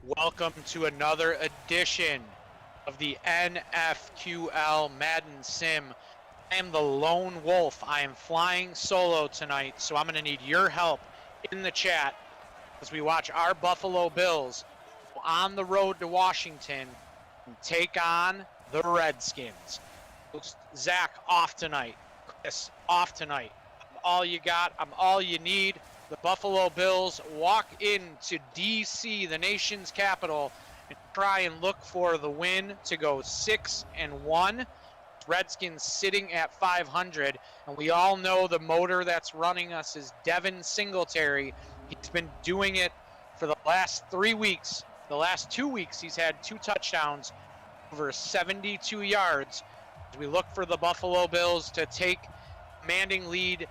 Welcome to another edition of the NFQL Madden Sim. I am the lone wolf. I am flying solo tonight, so I'm going to need your help in the chat as we watch our Buffalo Bills on the road to Washington and take on the Redskins. Zach off tonight. Chris off tonight. I'm all you got. I'm all you need. The Buffalo Bills walk into D.C., the nation's capital, and try and look for the win to go 6-1. Redskins sitting at 500, and we all know the motor that's running us is Devin Singletary. He's been doing it for the last 3 weeks. The last 2 weeks, he's had 2 touchdowns over 72 yards. As we look for the Buffalo Bills to take commanding lead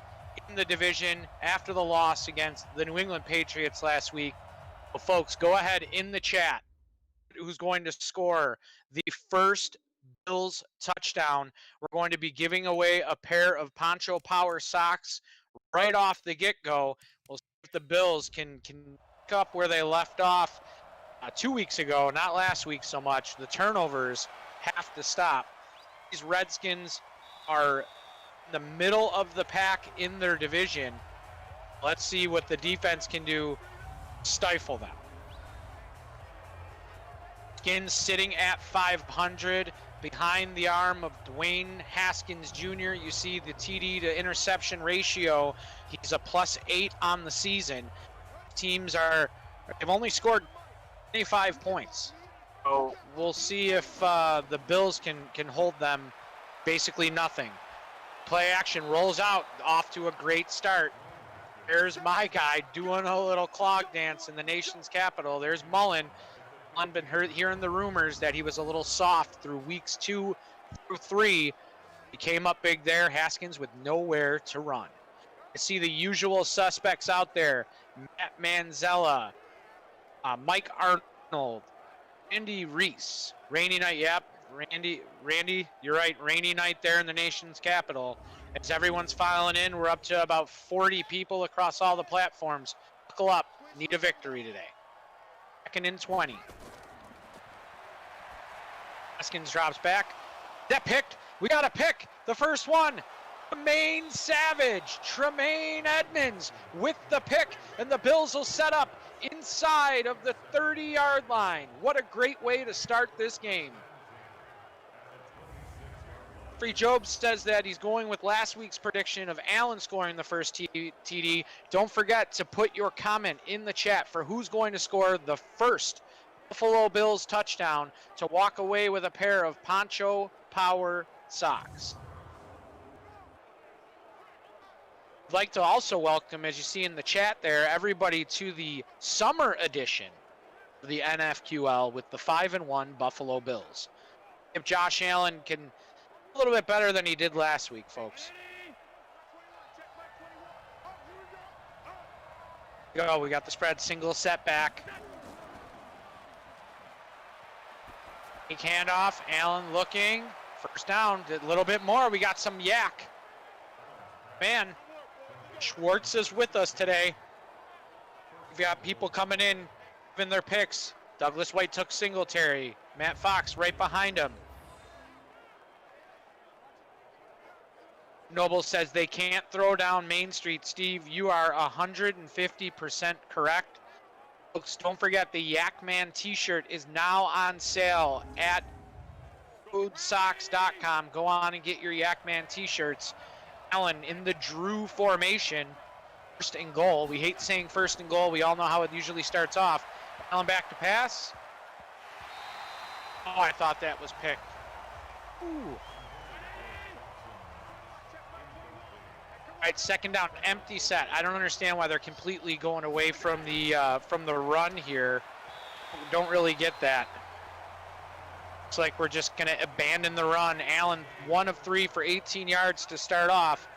in the division after the loss against the New England Patriots last week. So folks, go ahead in the chat. Who's going to score the first Bills touchdown? We're going to be giving away a pair of Poncho Power socks right off the get-go. We'll see if the Bills can pick up where they left off 2 weeks ago, not last week so much. The turnovers have to stop. These Redskins are the middle of the pack in their division. Let's see what the defense can do to stifle them. Skins sitting at 500 behind the arm of Dwayne Haskins Jr. You see the TD to interception ratio. He's a +8 on the season. Teams have only scored 25 points. So we'll see if the Bills can hold them basically nothing. Play action rolls out, off to a great start. There's my guy doing a little clog dance in the nation's capital. There's Mullen. Mullen been hearing the rumors that he was a little soft through weeks 2 through 3. He came up big there. Haskins with nowhere to run. I see the usual suspects out there. Matt Manzella, Mike Arnold, Andy Reese. Rainy night, yep. Randy, you're right. Rainy night there in the nation's capital. As everyone's filing in, we're up to about 40 people across all the platforms. Buckle up. Need a victory today. 2nd and 20. Haskins drops back. That picked. We got a pick. The first one. Tremaine Savage. Tremaine Edmonds with the pick. And the Bills will set up inside of the 30-yard line. What a great way to start this game. Free Job says that he's going with last week's prediction of Allen scoring the first TD. Don't forget to put your comment in the chat for who's going to score the first Buffalo Bills touchdown to walk away with a pair of Poncho Power socks. I'd like to also welcome, as you see in the chat there, everybody to the summer edition of the NFQL with the 5-1 Buffalo Bills. If Josh Allen can a little bit better than he did last week, folks. Go, we got the spread single setback. Handoff, Allen looking. First down, a little bit more. We got some yak. Man, Schwartz is with us today. We've got people coming in, giving their picks. Douglas White took Singletary. Matt Fox right behind him. Noble says they can't throw down Main Street. Steve, you are 150% correct. Folks, don't forget the Yak Man t-shirt is now on sale at foodsocks.com. Go on and get your Yak Man t-shirts. Allen in the Drew formation. 1st and goal. We hate saying 1st and goal. We all know how it usually starts off. Allen back to pass. Oh, I thought that was picked. Ooh. All right, 2nd down, empty set. I don't understand why they're completely going away from the run here. Don't really get that. Looks like we're just going to abandon the run. Allen, 1 of 3 for 18 yards to start off.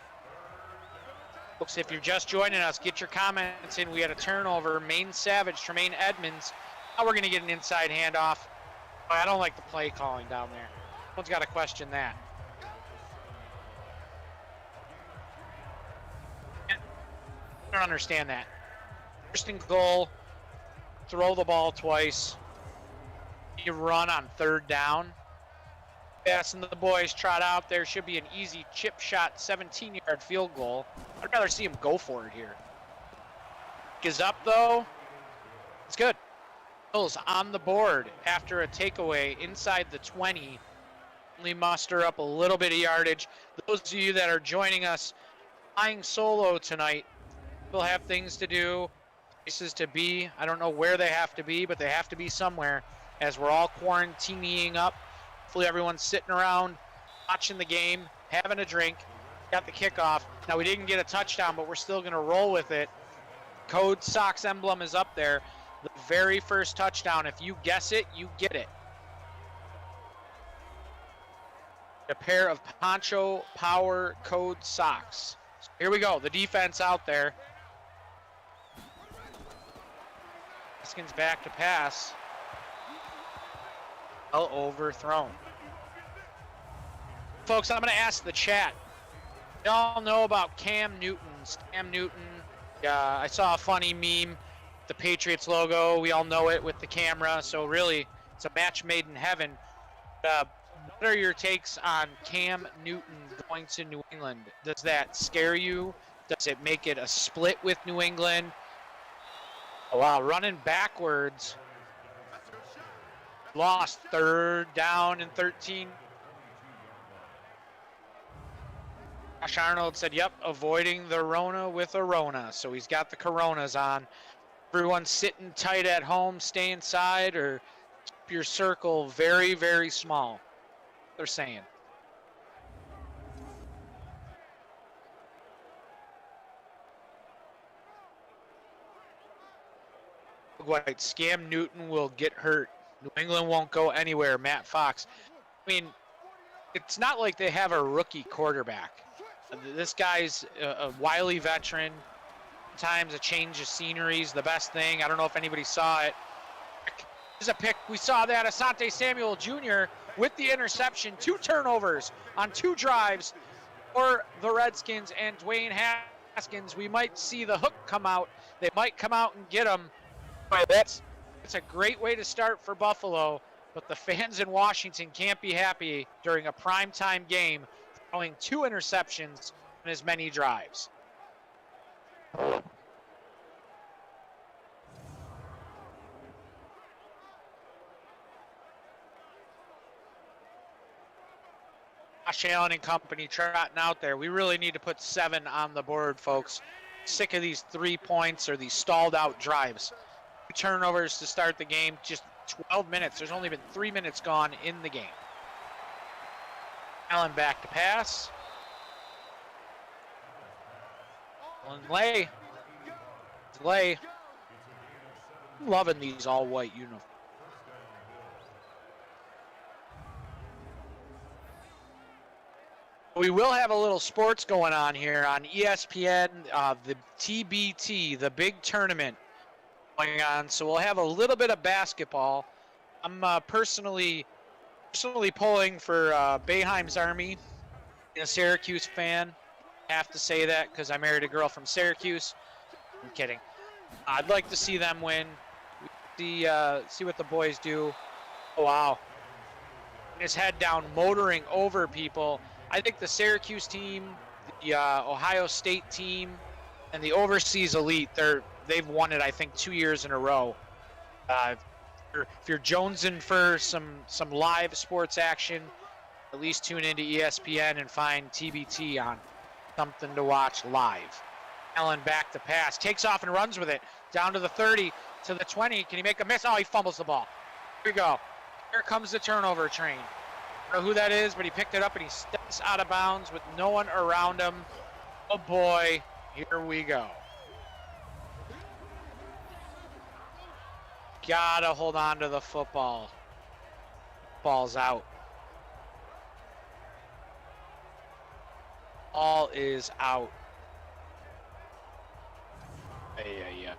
Folks, if you're just joining us, get your comments in. We had a turnover. Maine Savage, Tremaine Edmonds. Now we're going to get an inside handoff. I don't like the play calling down there. Someone's got to question that. I don't understand that. 1st and goal, throw the ball twice. You run on 3rd down. Bass and the boys trot out there. Should be an easy chip shot, 17-yard field goal. I'd rather see him go for it here. Is up though. It's good. Bills on the board after a takeaway inside the 20. Only muster up a little bit of yardage. Those of you that are joining us flying solo tonight will have things to do, places to be. I don't know where they have to be, but they have to be somewhere as we're all quarantining up. Hopefully everyone's sitting around watching the game, having a drink, got the kickoff. Now we didn't get a touchdown, but we're still going to roll with it. Code Sox emblem is up there. The very first touchdown, if you guess it, you get it. A pair of Poncho Power Code socks. So here we go, the defense out there. Haskins back to pass. Well overthrown. Folks, I'm going to ask the chat. Y'all know about Cam Newton. Cam Newton, I saw a funny meme, the Patriots logo. We all know it with the camera, so really it's a match made in heaven. What are your takes on Cam Newton going to New England? Does that scare you? Does it make it a split with New England? Oh, wow, running backwards. Lost 3rd down and 13. Josh Arnold said, yep, avoiding the Rona with a Rona. So he's got the Coronas on. Everyone sitting tight at home, stay inside, or keep your circle very, very small. They're saying. White, Scam Newton will get hurt. New England won't go anywhere. Matt Fox. I mean, it's not like they have a rookie quarterback. This guy's a wily veteran. Sometimes a change of scenery is the best thing. I don't know if anybody saw it. There's a pick. We saw that. Asante Samuel Jr. with the interception. 2 turnovers on 2 drives for the Redskins and Dwayne Haskins. We might see the hook come out. They might come out and get him. That's a great way to start for Buffalo, but the fans in Washington can't be happy during a primetime game throwing 2 interceptions in as many drives. Josh Allen and company trotting out there. We really need to put 7 on the board, folks. Sick of these 3 points or these stalled out drives. 2 turnovers to start the game, just 12 minutes. There's only been 3 minutes gone in the game. Allen back to pass. Lay. Loving these all-white uniforms. We will have a little sports going on here on ESPN, the TBT, the big tournament going on. So we'll have a little bit of basketball. I'm personally pulling for Boeheim's Army. I'm a Syracuse fan. I have to say that because I married a girl from Syracuse. I'm kidding. I'd like to see them win. See what the boys do. Oh, wow. His head down, motoring over people. I think the Syracuse team, the Ohio State team, and the overseas elite, they've won it, I think, 2 years in a row. If you're jonesing for some live sports action, at least tune into ESPN and find TBT on something to watch live. Allen back to pass, takes off and runs with it. Down to the 30, to the 20. Can he make a miss? Oh, he fumbles the ball. Here we go. Here comes the turnover train. I don't know who that is, but he picked it up and he steps out of bounds with no one around him. Oh boy, here we go. Gotta hold on to the football. Ball's out. Ball is out. Yeah.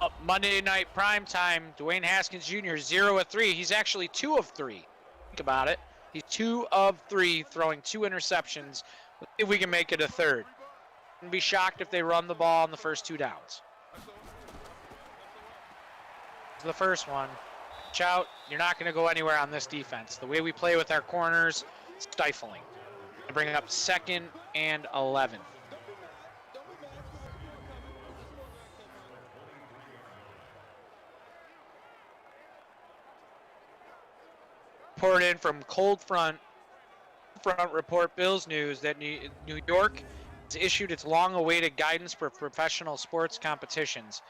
Up Monday night primetime, Dwayne Haskins Jr. 0 of 3. He's actually 2 of 3. Think about it. He's 2 of 3, throwing 2 interceptions. Let's see if we can make it a third. Wouldn't be shocked if they run the ball on the first 2 downs. The first one. Watch out. You're not going to go anywhere on this defense. The way we play with our corners, stifling. Bring up 2nd and 11. Report in from Cold Front Report Bills News that New York has issued its long-awaited guidance for professional sports competitions.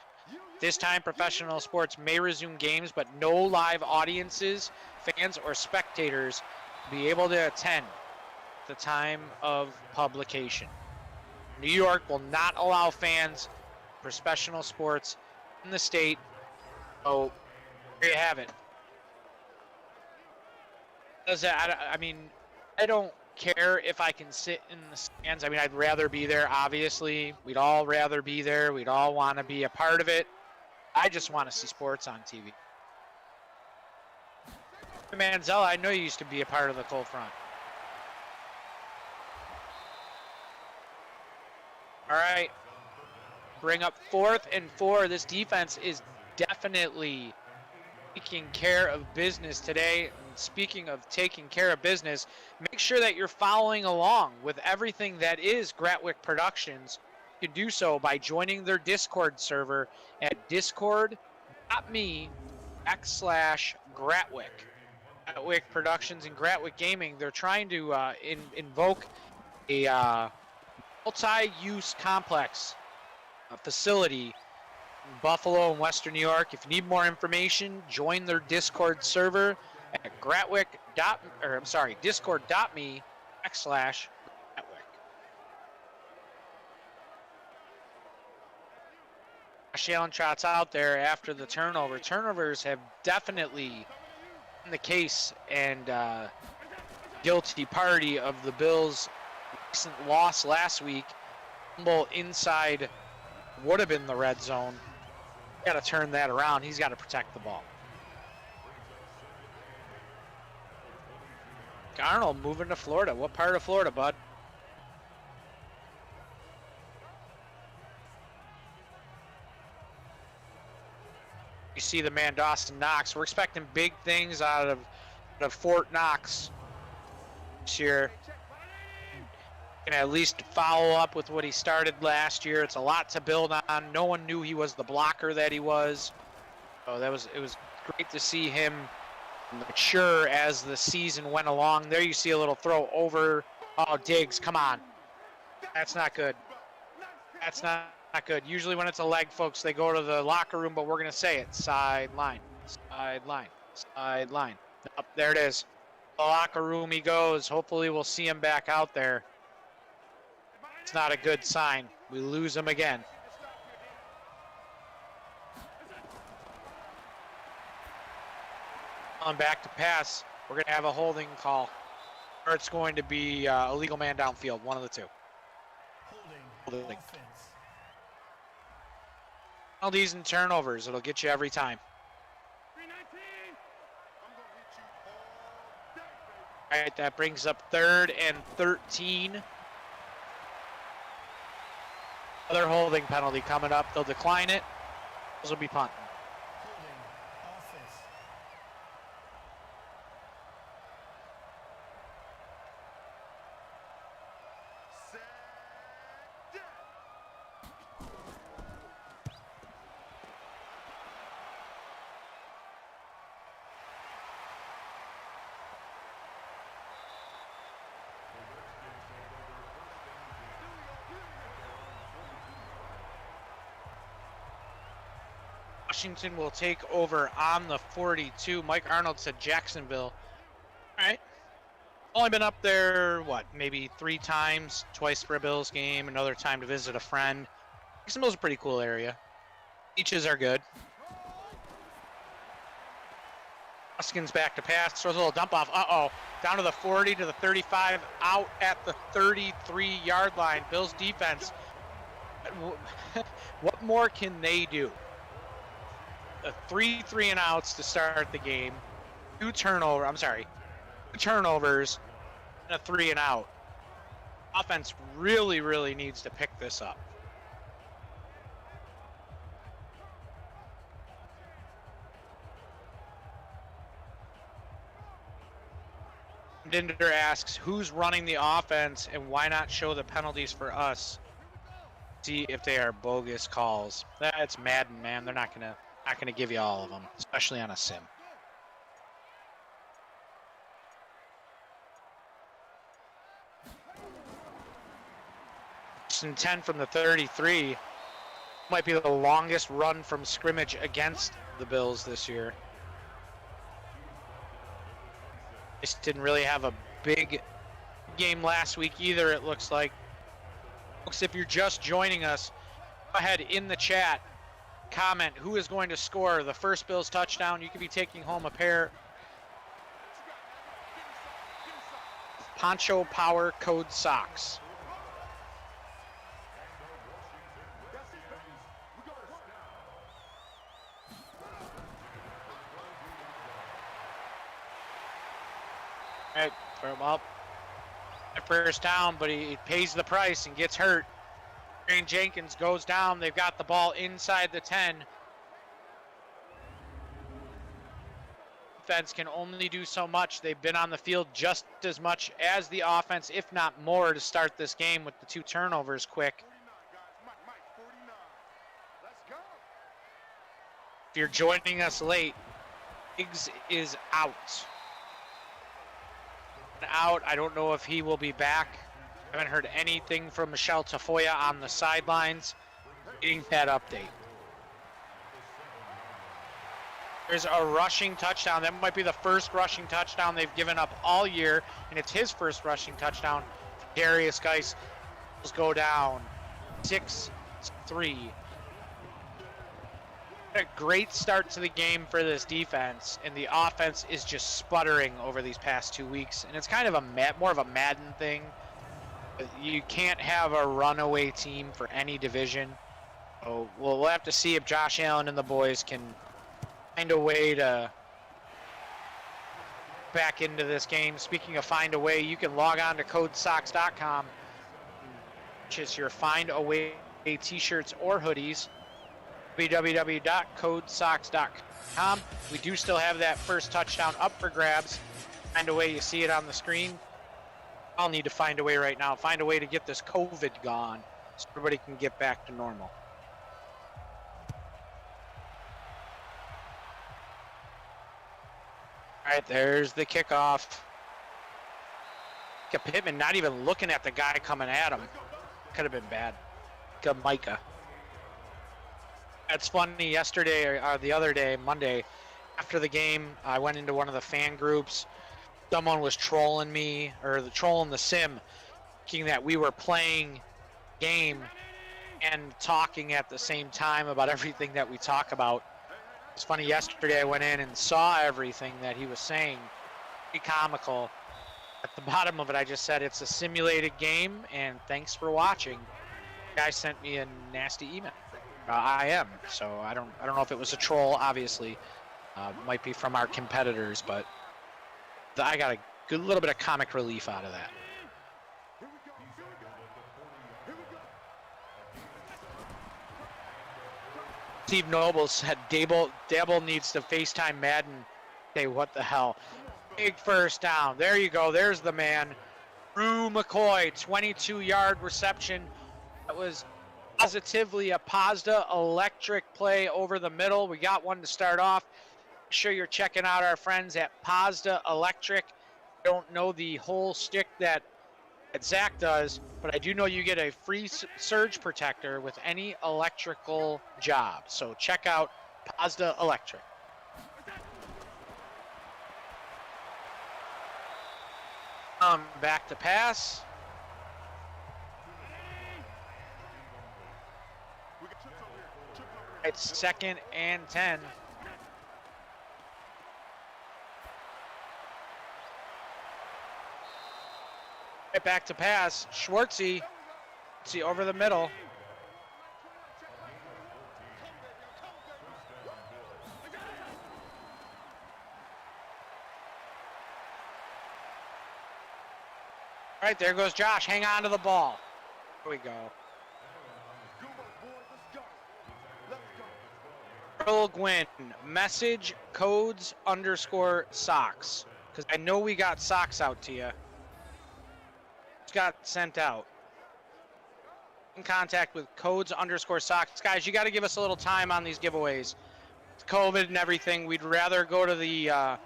This time, professional sports may resume games, but no live audiences, fans, or spectators will be able to attend at the time of publication. New York will not allow fans for professional sports in the state. So, there you have it. I mean, I don't care if I can sit in the stands. I mean, I'd rather be there, obviously. We'd all rather be there. We'd all want to be a part of it. I just want to see sports on TV. Manziel, I know you used to be a part of the Cold Front. All right. Bring up 4th and 4. This defense is definitely taking care of business today. And speaking of taking care of business, make sure that you're following along with everything that is Gratwick Productions. You can do so by joining their Discord server at discord.me/Gratwick. Gratwick Productions and Gratwick Gaming, they're trying to invoke a multi-use complex facility in Buffalo and Western New York. If you need more information, join their Discord server at discord.me/Gratwick. Josh Allen trots out there after the turnover. Turnovers have definitely been the case and guilty party of the Bills' recent loss last week. Fumble inside would have been the red zone. Got to turn that around. He's got to protect the ball. Arnold moving to Florida. What part of Florida, bud? You see the man Dawson Knox. We're expecting big things out of Fort Knox this year. Can at least follow up with what he started last year. It's a lot to build on. No one knew he was the blocker that he was. So it was great to see him mature as the season went along. There you see a little throw over. Oh, Diggs, come on. That's not good. That's not good. Usually when it's a leg, folks, they go to the locker room, but we're going to say it. Sideline, sideline, sideline. Up there it is. The locker room he goes. Hopefully we'll see him back out there. It's not a good sign. We lose him again. On back to pass. We're going to have a holding call. Or it's going to be a legal man downfield. One of the two. Holding. Penalties and turnovers. It'll get you every time. All right, that brings up 3rd and 13. Another holding penalty coming up. They'll decline it. Those will be punting. Washington will take over on the 42. Mike Arnold said Jacksonville. All right. Only been up there, what, maybe 3 times, twice for a Bills game, another time to visit a friend. Jacksonville's a pretty cool area. Beaches are good. Hoskins back to pass, throws a little dump off. Uh-oh. Down to the 40 to the 35, out at the 33-yard line. Bills defense. What more can they do? 3 3-and-outs to start the game. 2 turnovers, and a 3-and-out. Offense really, really needs to pick this up. Dinder asks, who's running the offense and why not show the penalties for us? See if they are bogus calls. That's Madden, man. They're not gonna give you all of them, especially on a sim. And 10 from the 33 might be the longest run from scrimmage against the Bills this year. Just didn't really have a big game last week either, it looks like. Folks, if you're just joining us, go ahead in the chat, comment who is going to score the first Bills touchdown. You could be taking home a pair of Poncho Power Code socks. All right, well, first down, but he pays the price and gets hurt. Aaron Jenkins goes down. They've got the ball inside the 10. Defense can only do so much. They've been on the field just as much as the offense, if not more, to start this game with the 2 turnovers quick. If you're joining us late, Higgs is out. I don't know if he will be back. I haven't heard anything from Michelle Tafoya on the sidelines. Getting that update. There's a rushing touchdown. That might be the first rushing touchdown they've given up all year, and it's his first rushing touchdown. Darius Geis will go down 6-3. A great start to the game for this defense, and the offense is just sputtering over these past 2 weeks, and it's kind of more of a Madden thing. You can't have a runaway team for any division. So we'll have to see if Josh Allen and the boys can find a way to back into this game. Speaking of find a way, you can log on to codesocks.com, which is your find a way t-shirts or hoodies. www.codesocks.com. We do still have that first touchdown up for grabs. Find a way, you see it on the screen. I'll need to find a way right now. Find a way to get this COVID gone so everybody can get back to normal. All right, there's the kickoff. Pittman not even looking at the guy coming at him. Could have been bad. Micah. It's funny, yesterday or the other day, Monday, after the game, I went into one of the fan groups. Someone was trolling me, or trolling the sim, thinking that we were playing game and talking at the same time about everything that we talk about. It's funny, yesterday I went in and saw everything that he was saying. Pretty comical. At the bottom of it, I just said it's a simulated game, and thanks for watching. The guy sent me a nasty email. I am, so I don't know if it was a troll. Obviously, might be from our competitors, but I got a good little bit of comic relief out of that. Steve Noble said Dable needs to FaceTime Madden. Okay, what the hell? Big first down. There you go. There's the man. Drew McCoy, 22-yard reception. That was positively a Pazda electric play over the middle. We got one to start off. Make sure you're checking out our friends at Pazda Electric. I don't know the whole stick that Zach does, but I do know you get a free surge protector with any electrical job. So check out Pazda Electric. Back to pass. It's 2nd and 10. Right back to pass. Schwartzy. See over the middle. All right, there goes Josh. Hang on to the ball. Here we go. Earl Gwynn, message codes _ socks. because I know we got socks out to you. Just got sent out. In contact with codes_socks. Guys, you got to give us a little time on these giveaways. It's COVID and everything. We'd rather go to the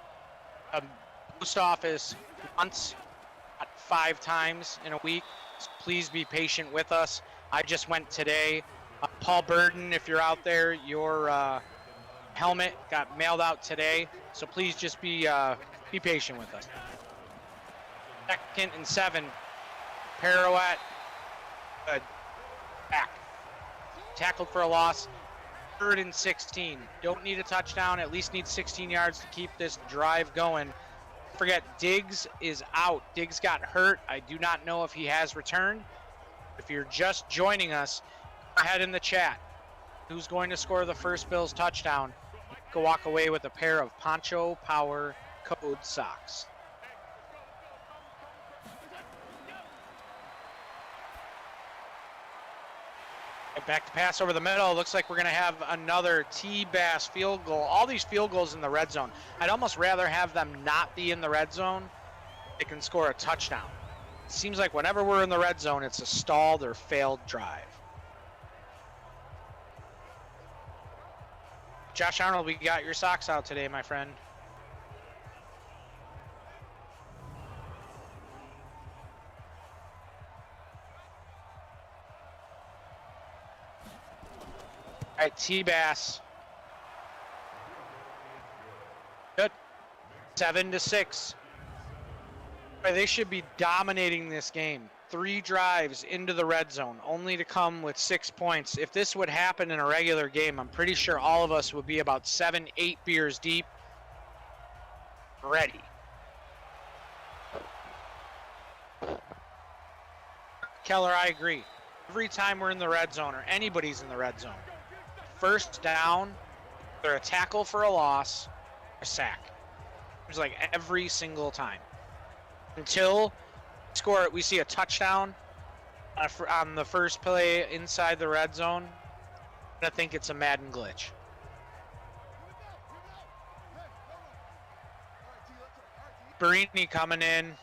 post office once, not 5 times in a week. So please be patient with us. I just went today. Paul Burden, if you're out there, your helmet got mailed out today. So please just be patient with us. 2nd and 7. Pirouette. Good. Back. Tackled for a loss. 3rd and 16. Don't need a touchdown. At least need 16 yards to keep this drive going. Don't forget, Diggs is out. Diggs got hurt. I do not know if he has returned. If you're just joining us, go ahead in the chat. Who's going to score the first Bills touchdown? You can walk away with a pair of Poncho Power Code socks. Back to pass over the middle. Looks like we're going to have another T-Bass field goal. All these field goals in the red zone. I'd almost rather have them not be in the red zone. They can score a touchdown. It seems like whenever we're in the red zone, it's a stalled or failed drive. Josh Arnold, we got your socks out today, my friend. All right, T-Bass. Good. 7-6. They should be dominating this game. 3 drives into the red zone, only to come with 6 points. If this would happen in a regular game, I'm pretty sure all of us would be about 7-8 beers deep. Ready. Keller, I agree. Every time we're in the red zone, or anybody's in the red zone, first down, they're a tackle for a loss, a sack. It's like every single time. Until we see a touchdown on the first play inside the red zone, I think it's a Madden glitch. Barini coming in.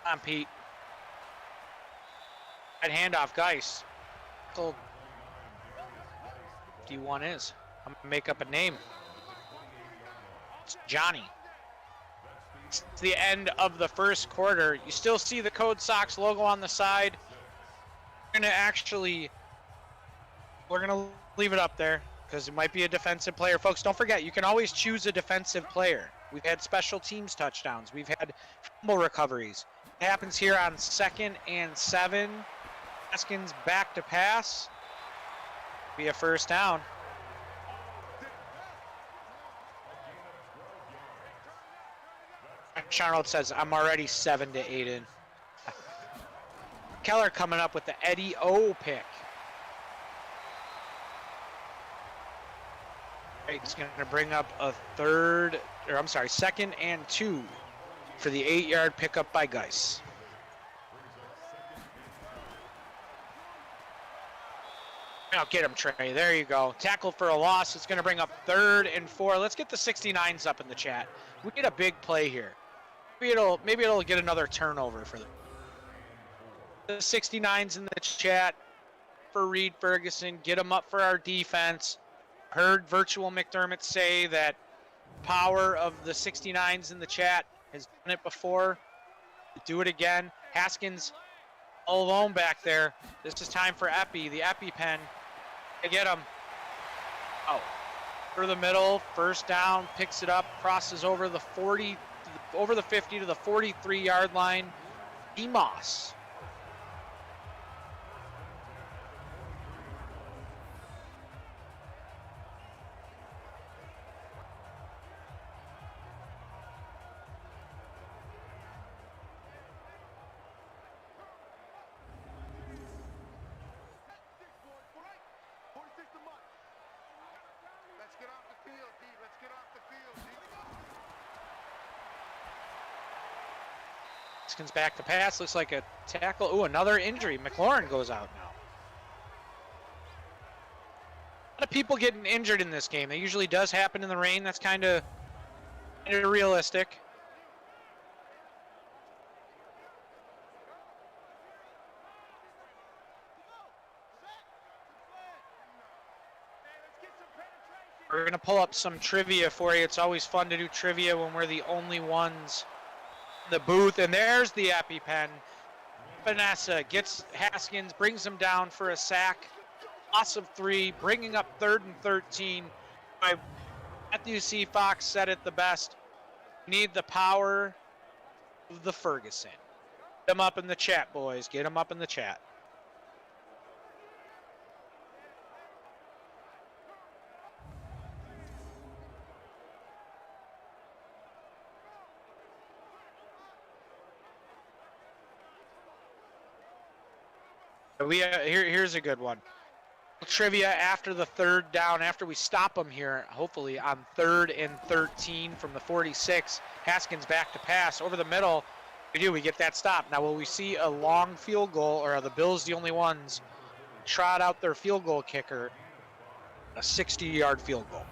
Come on, Pete. Right handoff, Geis. D1 is. I'm gonna make up a name. It's Johnny. It's the end of the first quarter. You still see the Code Sox logo on the side. We're gonna leave it up there because it might be a defensive player. Folks, don't forget, you can always choose a defensive player. We've had special teams touchdowns. We've had fumble recoveries. It happens here on 2nd and 7. Haskins back to pass. Be a first down. Charlotte says, I'm already 7-8 in. Keller coming up with the Eddie O pick. He's going to bring up a 2nd and 2 for the 8-yard pickup by Geis. Now get him, Trey. There you go. Tackle for a loss. It's going to bring up 3rd and 4. Let's get the 69s up in the chat. We get a big play here. Maybe it'll get another turnover for them. The 69s in the chat for Reed Ferguson. Get them up for our defense. Heard Virtual McDermott say that power of the 69s in the chat has done it before. Do it again. Haskins all alone back there. This is time for Epi, the Epi pen. Get him. Oh, through the middle, first down, picks it up, crosses over the 50 to the 43-yard line. Emos. Haskins back to pass. Looks like a tackle. Ooh, another injury. McLaurin goes out now. A lot of people getting injured in this game. It usually does happen in the rain. That's kind of realistic. We're going to pull up some trivia for you. It's always fun to do trivia when we're the only ones in the booth. And there's the EpiPen. Vanessa gets Haskins, brings him down for a sack. Loss of 3, bringing up 3rd and 13. Matthew C. Fox said it the best. We need the power of the Ferguson. Get them up in the chat, boys. Get them up in the chat. Here's a good one. Trivia after the 3rd down, after we stop them here, hopefully on 3rd and 13 from the 46. Haskins back to pass over the middle. We get that stop. Now, will we see a long field goal, or are the Bills the only ones trot out their field goal kicker, a 60-yard field goal?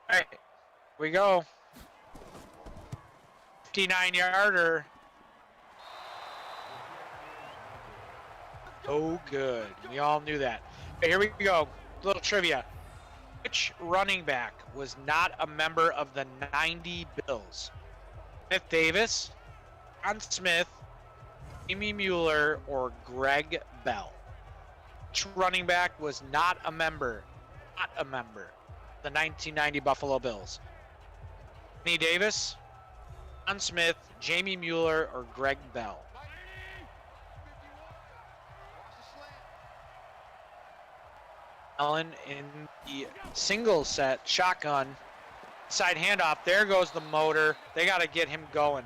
All right, here we go. 59-yarder. Oh, good. We all knew that. Okay, here we go. Little trivia. Which running back was not a member of the 90 Bills? Smith Davis, John Smith, Amy Mueller, or Greg Bell? Which running back was not a member of the 1990 Buffalo Bills? Anthony Davis, John Smith, Jamie Mueller, or Greg Bell? Allen in the single set shotgun. Side handoff. There goes the motor. They got to get him going.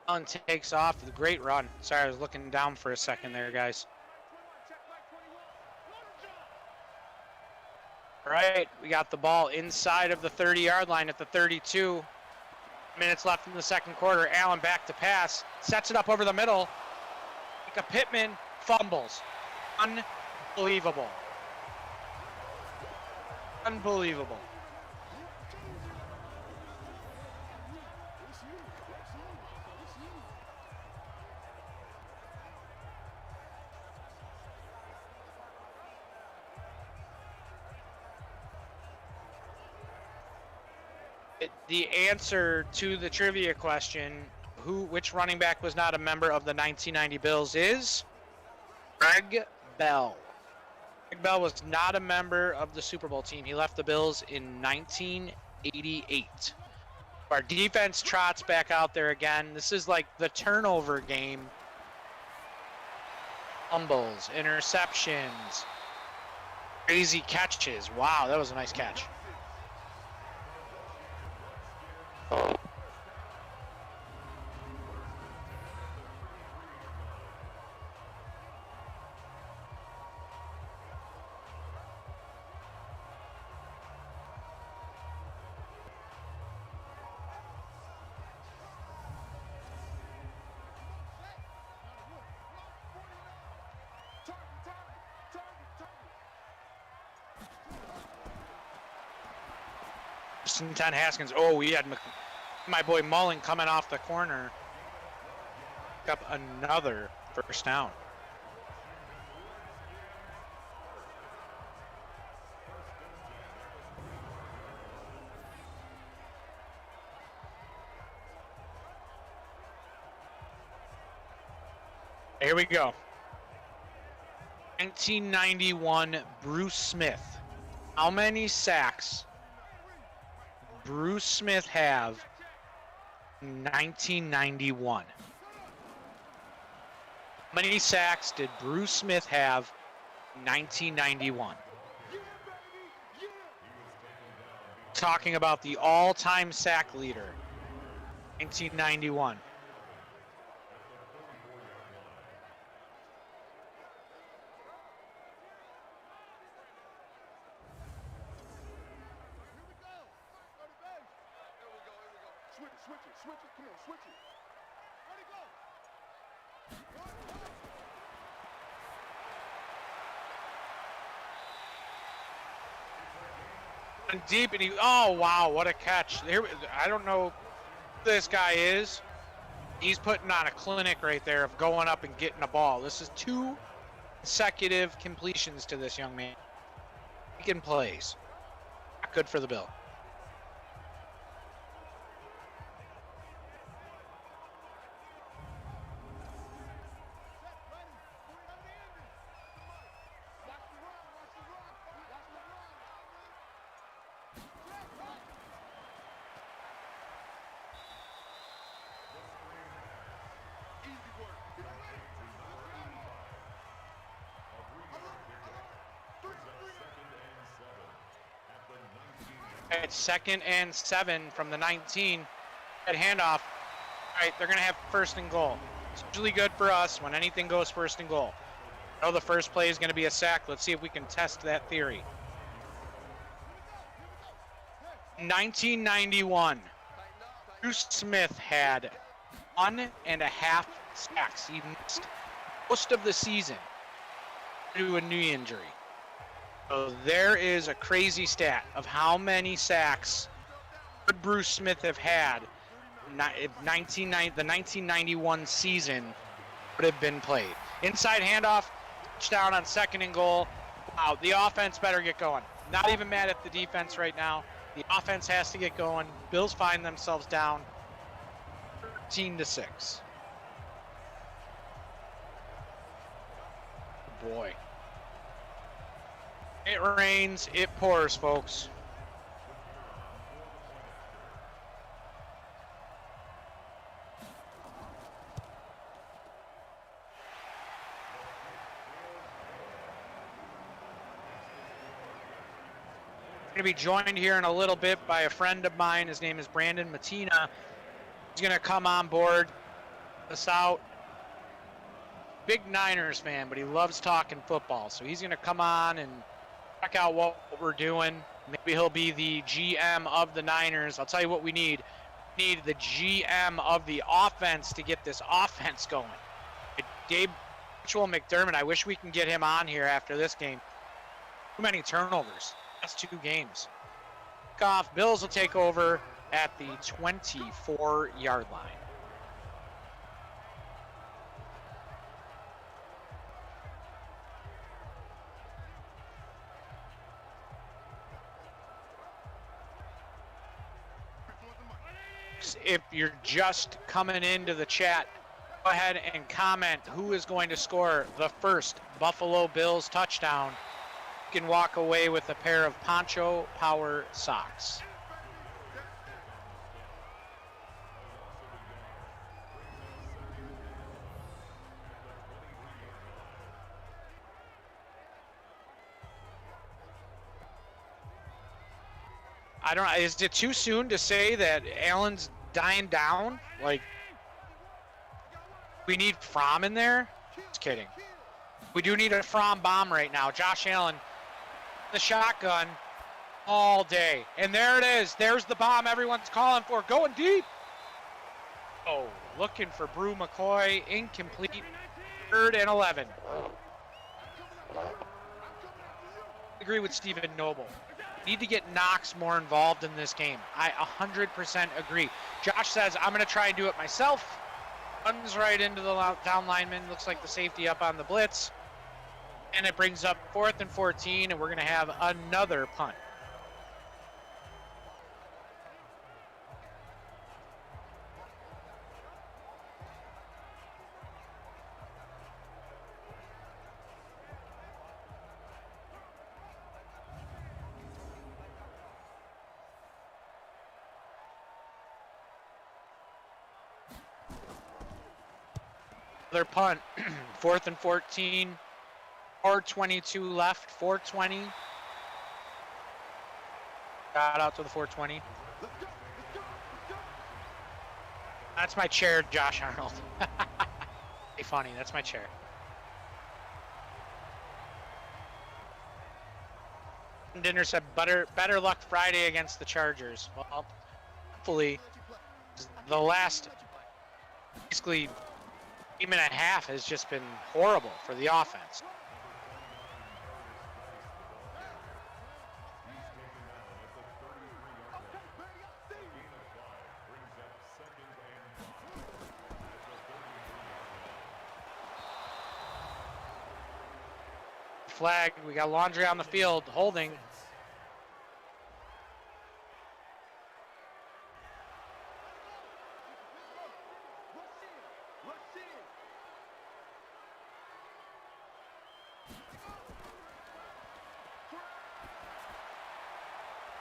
Allen takes off with a great run. Sorry, I was looking down for a second there, guys. All right, we got the ball inside of the 30-yard line at the 32. Minutes left in the second quarter. Allen back to pass. Sets it up over the middle. Micah Pittman fumbles. Unbelievable. Unbelievable. The answer to the trivia question, which running back was not a member of the 1990 Bills, is Greg Bell. Greg Bell was not a member of the Super Bowl team. He left the Bills in 1988. Our defense trots back out there again. This is like the turnover game. Fumbles, interceptions, crazy catches. Wow, that was a nice catch. Sinton Haskins. Oh, we had my boy Mullen coming off the corner. Pick up another first down. Here we go. 1991 Bruce Smith. How many sacks Bruce Smith have in 1991? How many sacks did Bruce Smith have in 1991? Talking about the all-time sack leader, 1991. Switch it. Come on, switch it. Ready, go. And deep, and oh wow, what a catch. Here, I don't know who this guy is. He's putting on a clinic right there of going up and getting a ball. This is 2 consecutive completions to this young man. Making plays. Not good for the Bill. It's 2nd and 7 from the 19. At handoff. All right, they're going to have 1st and goal. It's usually good for us when anything goes 1st and goal. I know the first play is going to be a sack. Let's see if we can test that theory. 1991, Bruce Smith had 1.5 sacks. He missed most of the season due to a knee injury. So there is a crazy stat of how many sacks could Bruce Smith have had if the 1991 season would have been played. Inside handoff, touchdown on 2nd and goal. Wow, the offense better get going. Not even mad at the defense right now. The offense has to get going. Bills find themselves down 13-6. Boy. It rains, it pours, folks. I'm going to be joined here in a little bit by a friend of mine. His name is Brandon Matina. He's going to come on board us out. Big Niners fan, but he loves talking football. So he's going to come on and check out what we're doing. Maybe he'll be the GM of the Niners. I'll tell you what we need. We need the GM of the offense to get this offense going. Dave McDermott, I wish we can get him on here after this game. Too many turnovers. That's 2 games. Kickoff. Bills will take over at the 24-yard line. If you're just coming into the chat, go ahead and comment who is going to score the first Buffalo Bills touchdown. You can walk away with a pair of Poncho Power socks. I don't know. Is it too soon to say that Allen's dying down? Like, we need Fromm in there? Just kidding. We do need a Fromm bomb right now. Josh Allen, the shotgun all day. And there it is. There's the bomb everyone's calling for. Going deep. Oh, looking for Brew McCoy. Incomplete. 3rd and 11. I agree with Stephen Noble. Need to get Knox more involved in this game. I 100% agree. Josh says, I'm going to try and do it myself. Runs right into the down lineman. Looks like the safety up on the blitz. And it brings up 4th and 14, and we're going to have another punt. Another punt. 4th and 14. 4:22 left. 4:20. Shout out to the 420. Let's go. Let's go. Let's go. That's my chair, Josh Arnold. Hey, funny. That's my chair. Dinner said better luck Friday against the Chargers. Well, hopefully the last basically game and a half has just been horrible for the offense. Flag. We got Laundry on the field, holding.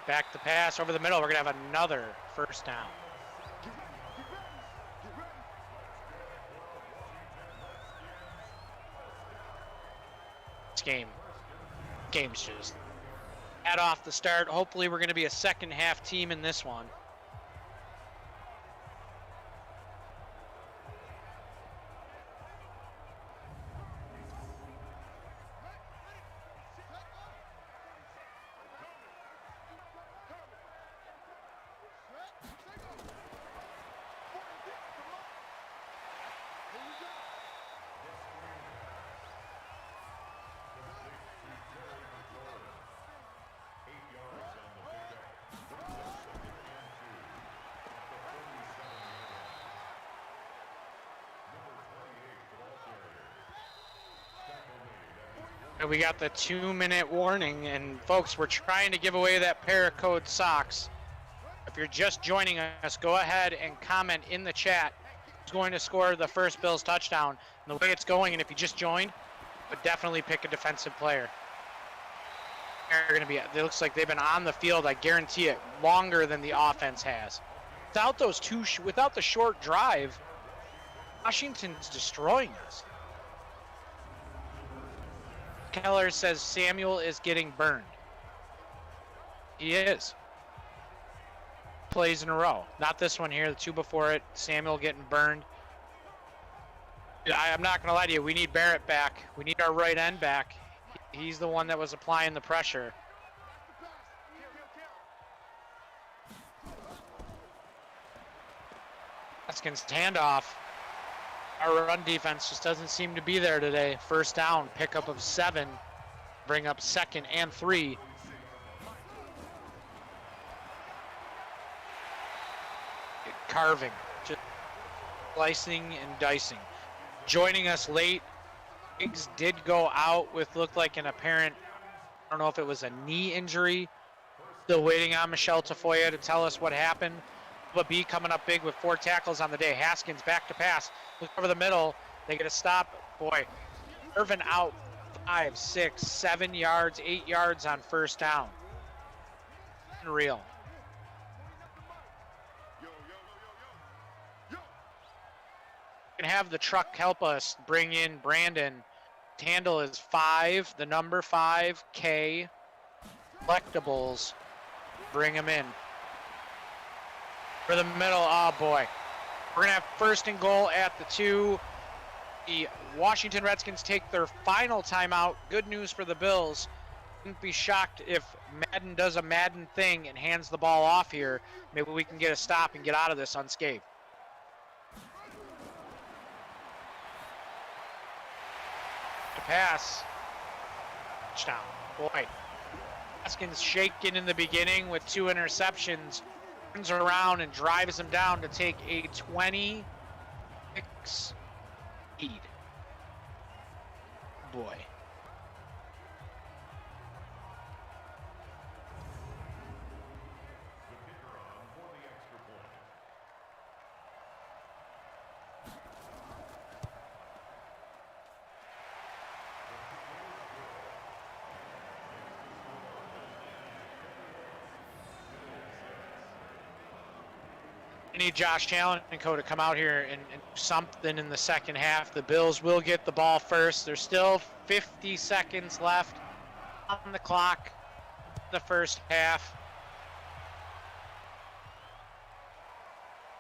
Back to pass over the middle. We're going to have another first down. This game's just head off the start. Hopefully we're going to be a second half team in this one. We got the 2-minute warning, and folks, we're trying to give away that pair of code socks. If you're just joining us, go ahead and comment in the chat who's going to score the first Bills touchdown. And the way it's going, and if you just joined, but definitely pick a defensive player. They're going to be. It looks like they've been on the field, I guarantee it, longer than the offense has. Without those without the short drive, Washington's destroying us. Keller says Samuel is getting burned. He is. Plays in a row. Not this one here, the two before it. Samuel getting burned. I'm not going to lie to you. We need Barrett back. We need our right end back. He's the one that was applying the pressure. Haskins handoff. Our run defense just doesn't seem to be there today. First down, pickup of 7. Bring up 2nd and 3. Carving, just slicing and dicing. Joining us late, Higgs did go out with looked like an apparent, I don't know if it was a knee injury. Still waiting on Michelle Tafoya to tell us what happened. But B coming up big with 4 tackles on the day. Haskins back to pass. Look over the middle. They get a stop. Boy, Irvin out 5, 6, 7 yards, 8 yards on first down. Unreal. Can have the truck help us bring in Brandon. Handle is 5, the number 5, K. Collectibles. Bring him in. For the middle, oh boy. We're gonna have 1st and goal at the 2. The Washington Redskins take their final timeout. Good news for the Bills. Wouldn't be shocked if Madden does a Madden thing and hands the ball off here. Maybe we can get a stop and get out of this unscathed. To pass. Touchdown. Boy. Haskins shaking in the beginning with 2 interceptions. Turns around and drives him down to take a 26 lead. Boy. I need Josh Allen and Co to come out here and do something in the second half. The Bills will get the ball first. There's still 50 seconds left on the clock, the first half.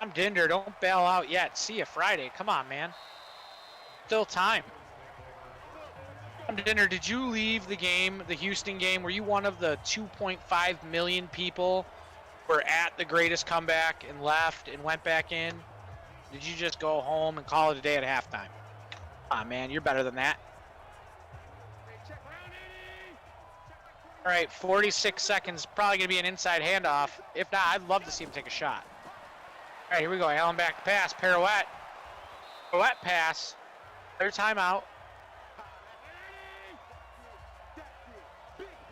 I'm Dinder. Don't bail out yet. See you Friday. Come on, man. Still time. I'm Dinder. Did you leave the game, the Houston game? Were you one of the 2.5 million people who were at the greatest comeback and left and went back in? Did you just go home and call it a day at halftime? Come on, man. You're better than that. All right, 46 seconds. Probably going to be an inside handoff. If not, I'd love to see him take a shot. All right, here we go. Allen back to pass. Pirouette. Pirouette pass. Third timeout.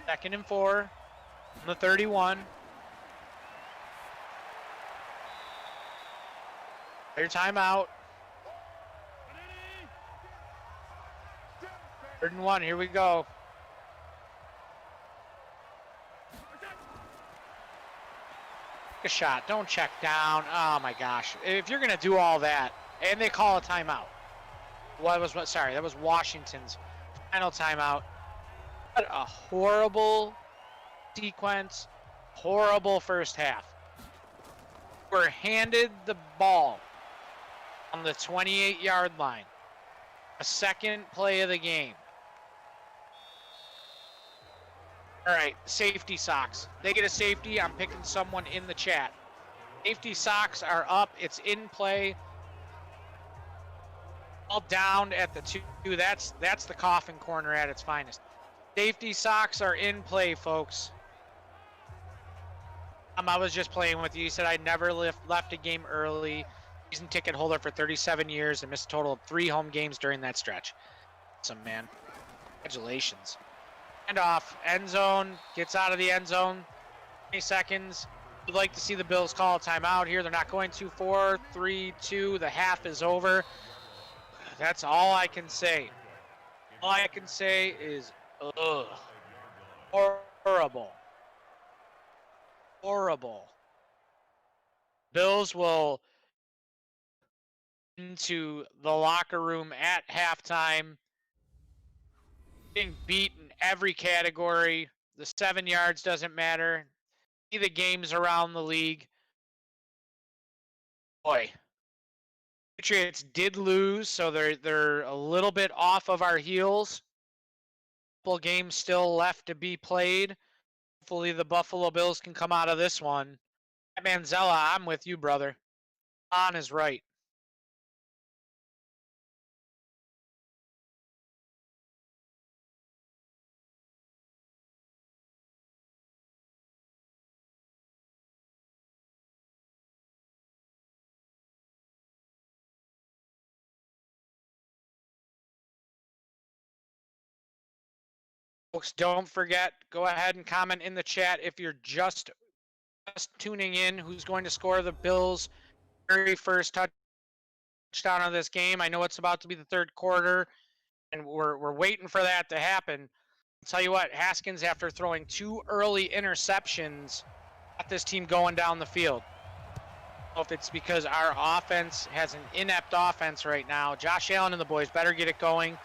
2nd and 4 on the 31. Third timeout. 3rd and 1. Here we go. Take a shot. Don't check down. Oh my gosh. If you're gonna do all that, and they call a timeout. Sorry, that was Washington's final timeout. What a horrible sequence. Horrible first half. We're handed the ball on the 28-yard line. A second play of the game. All right, safety socks. They get a safety. I'm picking someone in the chat. Safety socks are up. It's in play. All down at the 2. That's the coffin corner at its finest. Safety socks are in play, folks. I was just playing with you. You said I never left a game early. Season ticket holder for 37 years and missed a total of 3 home games during that stretch. Awesome, man. Congratulations. Handoff, end zone, gets out of the end zone. 20 seconds. Would like to see the Bills call a timeout here. They're not going to. 4, 3, 2. The half is over. That's all I can say. All I can say is, ugh. Horrible. Horrible. Bills will into the locker room at halftime, getting beat in every category. The 7 yards doesn't matter. See the games around the league. Boy, Patriots did lose, so they're a little bit off of our heels. Couple games still left to be played. Hopefully the Buffalo Bills can come out of this one. Manzella, I'm with you, brother. On is right. Folks, don't forget, go ahead and comment in the chat if you're just tuning in, who's going to score the Bills' very first touchdown of this game. I know it's about to be the 3rd quarter, and we're waiting for that to happen. I'll tell you what, Haskins, after throwing 2 early interceptions, got this team going down the field. I don't know if it's because our offense has an inept offense right now. Josh Allen and the boys better get it going.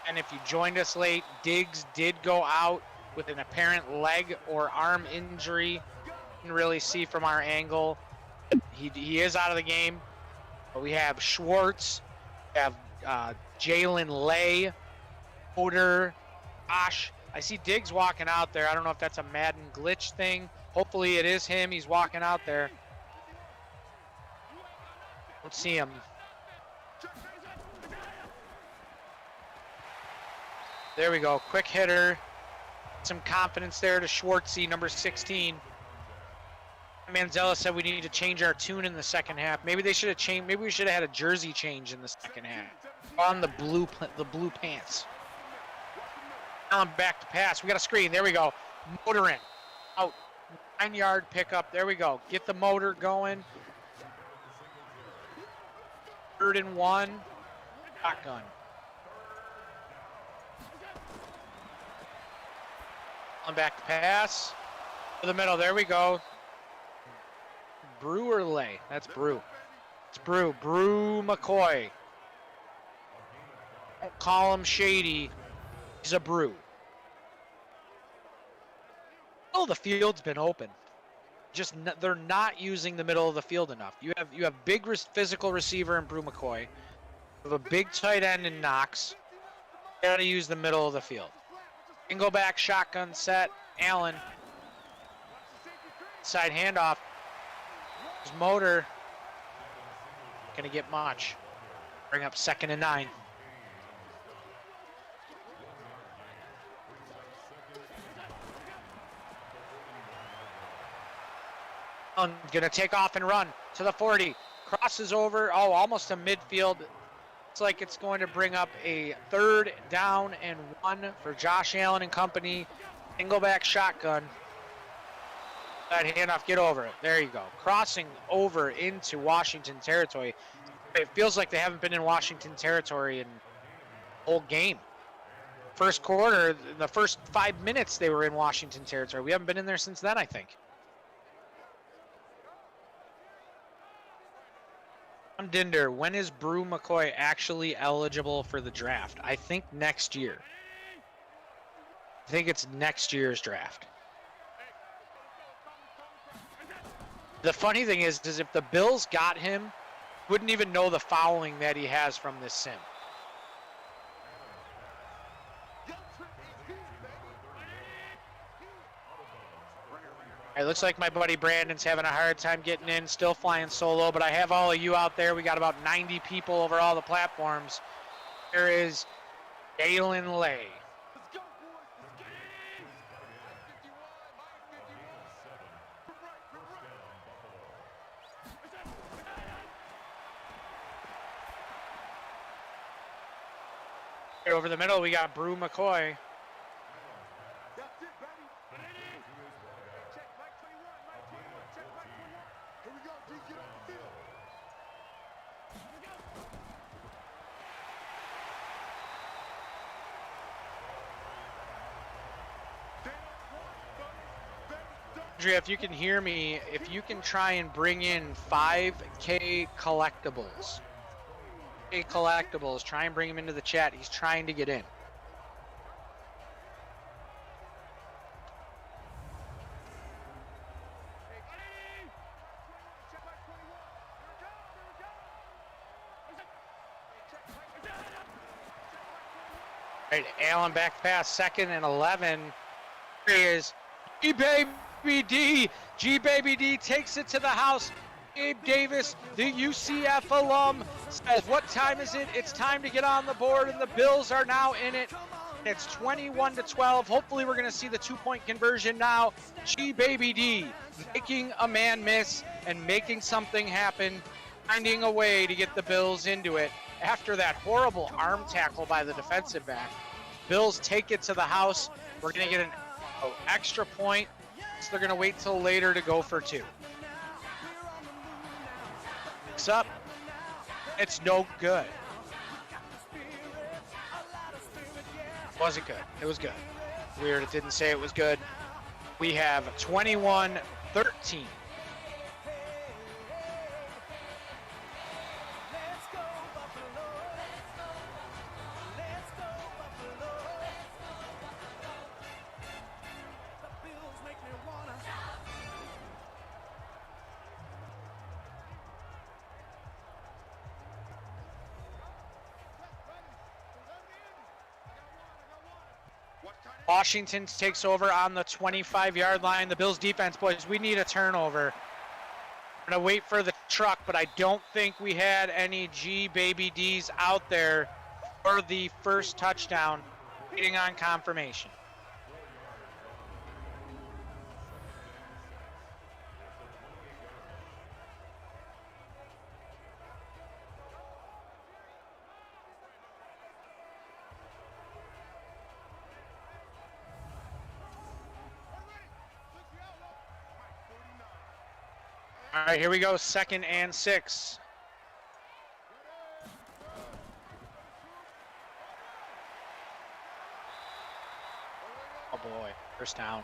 And if you joined us late, Diggs did go out with an apparent leg or arm injury. Didn't really see from our angle. He is out of the game. But we have Schwartz, we have Jalen Lay, Oder, Josh. I see Diggs walking out there. I don't know if that's a Madden glitch thing. Hopefully it is him. He's walking out there. Don't see him. There we go. Quick hitter. Some confidence there to Schwartzy, number 16. Manzella said we need to change our tune in the second half. Maybe they should have changed. Maybe we should have had a jersey change in the second half. On the blue pants. Allen back to pass. We got a screen. There we go. Motoring. Out. 9-yard pickup. There we go. Get the motor going. 3rd and 1. Shotgun. Allen back to pass. To the middle. There we go. Brew or Lay? That's Brew. It's Brew. Brew McCoy. Don't call him shady. He's a Brew. Oh, the field's been open. they're not using the middle of the field enough. You have big physical receiver in Brew McCoy. You have a big tight end in Knox. You got to use the middle of the field. And go back, shotgun set, Allen. Side handoff. His motor. Gonna get much. Bring up 2nd and 9. Allen gonna take off and run to the 40. Crosses over, almost to midfield. It's like it's going to bring up a 3rd down and 1 for Josh Allen and company. And go back shotgun. That handoff, get over it. There you go. Crossing over into Washington territory. It feels like they haven't been in Washington territory in the whole game. First quarter, the first 5 minutes they were in Washington territory. We haven't been in there since then, I think. Dinder, when is Brew McCoy actually eligible for the draft? I think next year. I think it's next year's draft. The funny thing is if the Bills got him, wouldn't even know the fouling that he has from this sim. It looks like my buddy Brandon's having a hard time getting in, still flying solo, but I have all of you out there. We got about 90 people over all the platforms. There is Dalen Lay. Over the middle, we got Brew McCoy. Andrea, if you can hear me, if you can try and bring in 5K collectibles. Collectibles, try and bring him into the chat. He's trying to get in. All right, Allen back pass, 2nd and 11. Here he is. G-Baby-D takes it to the house. Gabe Davis, the UCF alum, says, what time is it? It's time to get on the board, and the Bills are now in it. It's 21-12. Hopefully we're going to see the 2-point conversion now. G-Baby-D making a man miss and making something happen, finding a way to get the Bills into it. After that horrible arm tackle by the defensive back, Bills take it to the house. We're going to get an extra point, so they're going to wait till later to go for 2. Up. It's no good. Was it good? It was good. Weird, it didn't say it was good. We have 21-13. Washington takes over on the 25-yard line. The Bills defense, boys, we need a turnover. I'm going to wait for the truck, but I don't think we had any G-Baby-Ds out there for the first touchdown. Waiting on confirmation. All right, here we go, 2nd and 6. Oh boy, first down.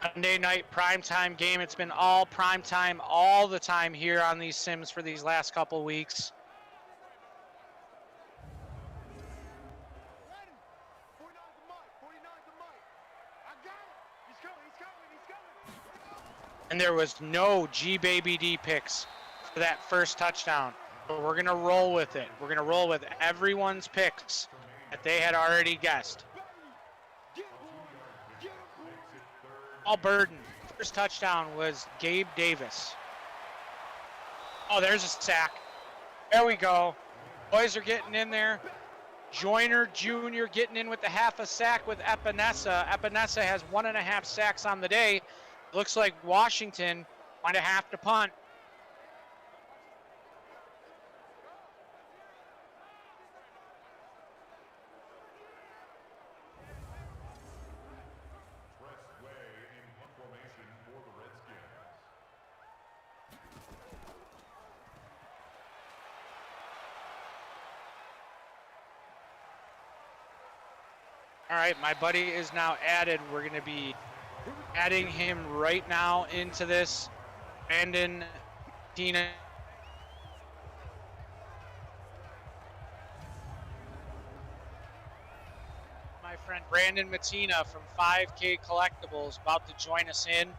Monday night primetime game. It's been all primetime all the time here on these sims for these last couple weeks. Ready? 49's the mic. 49's the mic. I got it. He's coming. He's coming. He's coming. And there was no GBabyD picks for that first touchdown. But we're going to roll with it. We're going to roll with everyone's picks that they had already guessed. Get him. Get him. All Burden. First touchdown was Gabe Davis. Oh, there's a sack. There we go. Boys are getting in there. Joyner Jr. getting in with the half a sack with Epinesa. Epinesa has 1.5 sacks on the day. Looks like Washington might have to punt. All right, my buddy is now added. We're going to be adding him right now into this. Brandon Tina. My friend Brandon Matina from 5K Collectibles about to join us in.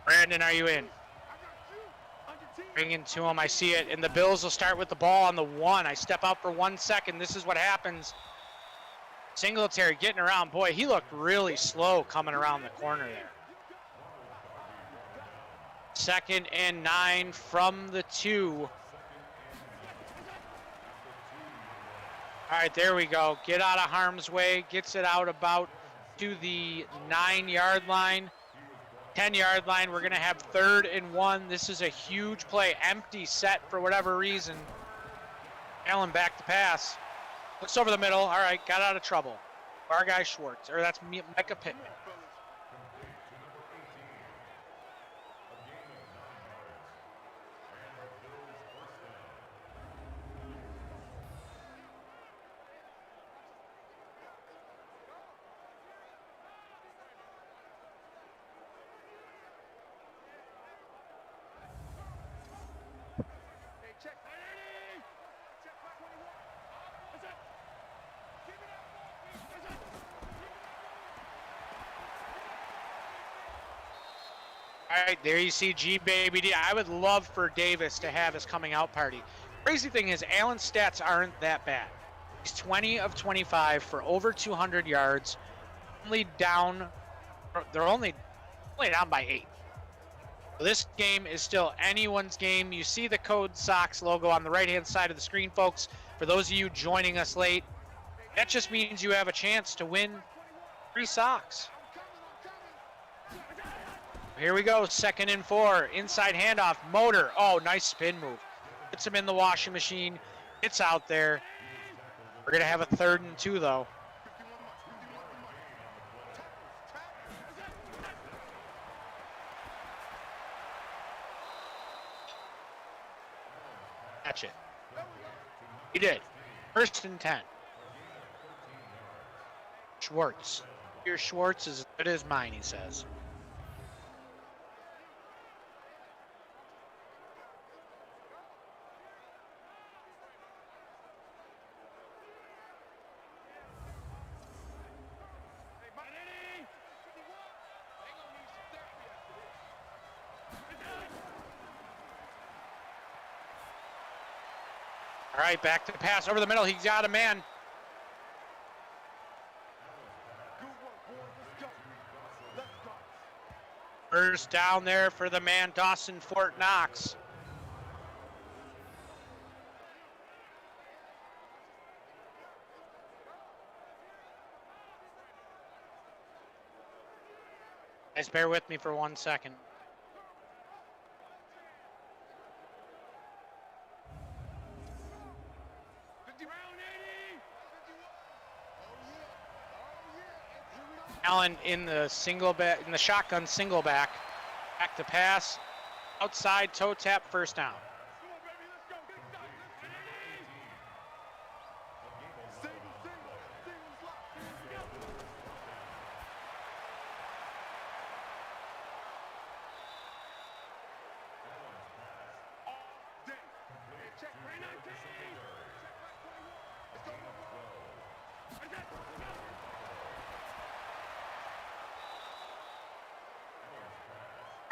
Brandon, are you in? Bring it to him. I see it. And the Bills will start with the ball on the 1. I step out for 1 second. This is what happens. Singletary getting around. Boy, he looked really slow coming around the corner there. 2nd and 9 from the 2. All right, there we go. Get out of harm's way. Gets it out about to the 9-yard line. 10-yard line. We're going to have 3rd and 1. This is a huge play. Empty set for whatever reason. Allen back to pass. Looks over the middle. All right, got out of trouble. Our guy Schwartz, or that's Micah Pittman. All right, there you see GBabyD. I would love for Davis to have his coming out party. Crazy thing is, Allen's stats aren't that bad. He's 20 of 25 for over 200 yards. They're only down by 8. So this game is still anyone's game. You see the Code Sox logo on the right-hand side of the screen, folks. For those of you joining us late, that just means you have a chance to win free socks. Here we go, 2nd and 4, inside handoff, Motor. Oh, nice spin move. Puts him in the washing machine. It's out there. We're going to have a 3rd and 2, though. Catch it. He did. 1st and 10. Schwartz. Your Schwartz is as good as mine, he says. All right, back to the pass over the middle. He's got a man. First down there for the man, Dawson Fort Knox. Guys, bear with me for 1 second. Allen in the shotgun single back to pass, outside toe tap, first down.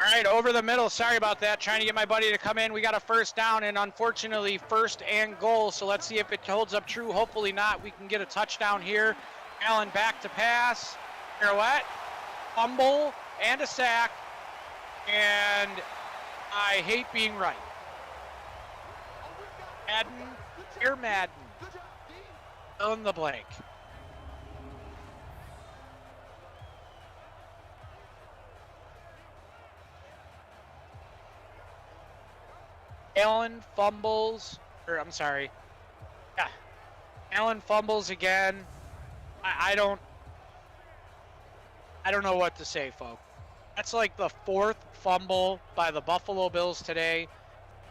All right, over the middle. Sorry about that. Trying to get my buddy to come in. We got a first down, and unfortunately, first and goal. So let's see if it holds up true. Hopefully not. We can get a touchdown here. Allen back to pass. Pirouette, fumble, and a sack. And I hate being right. Madden, you're Madden. Fill in the blank. Allen fumbles, or I'm sorry. Yeah. Allen fumbles again. I don't know what to say, folks. That's like the fourth fumble by the Buffalo Bills today.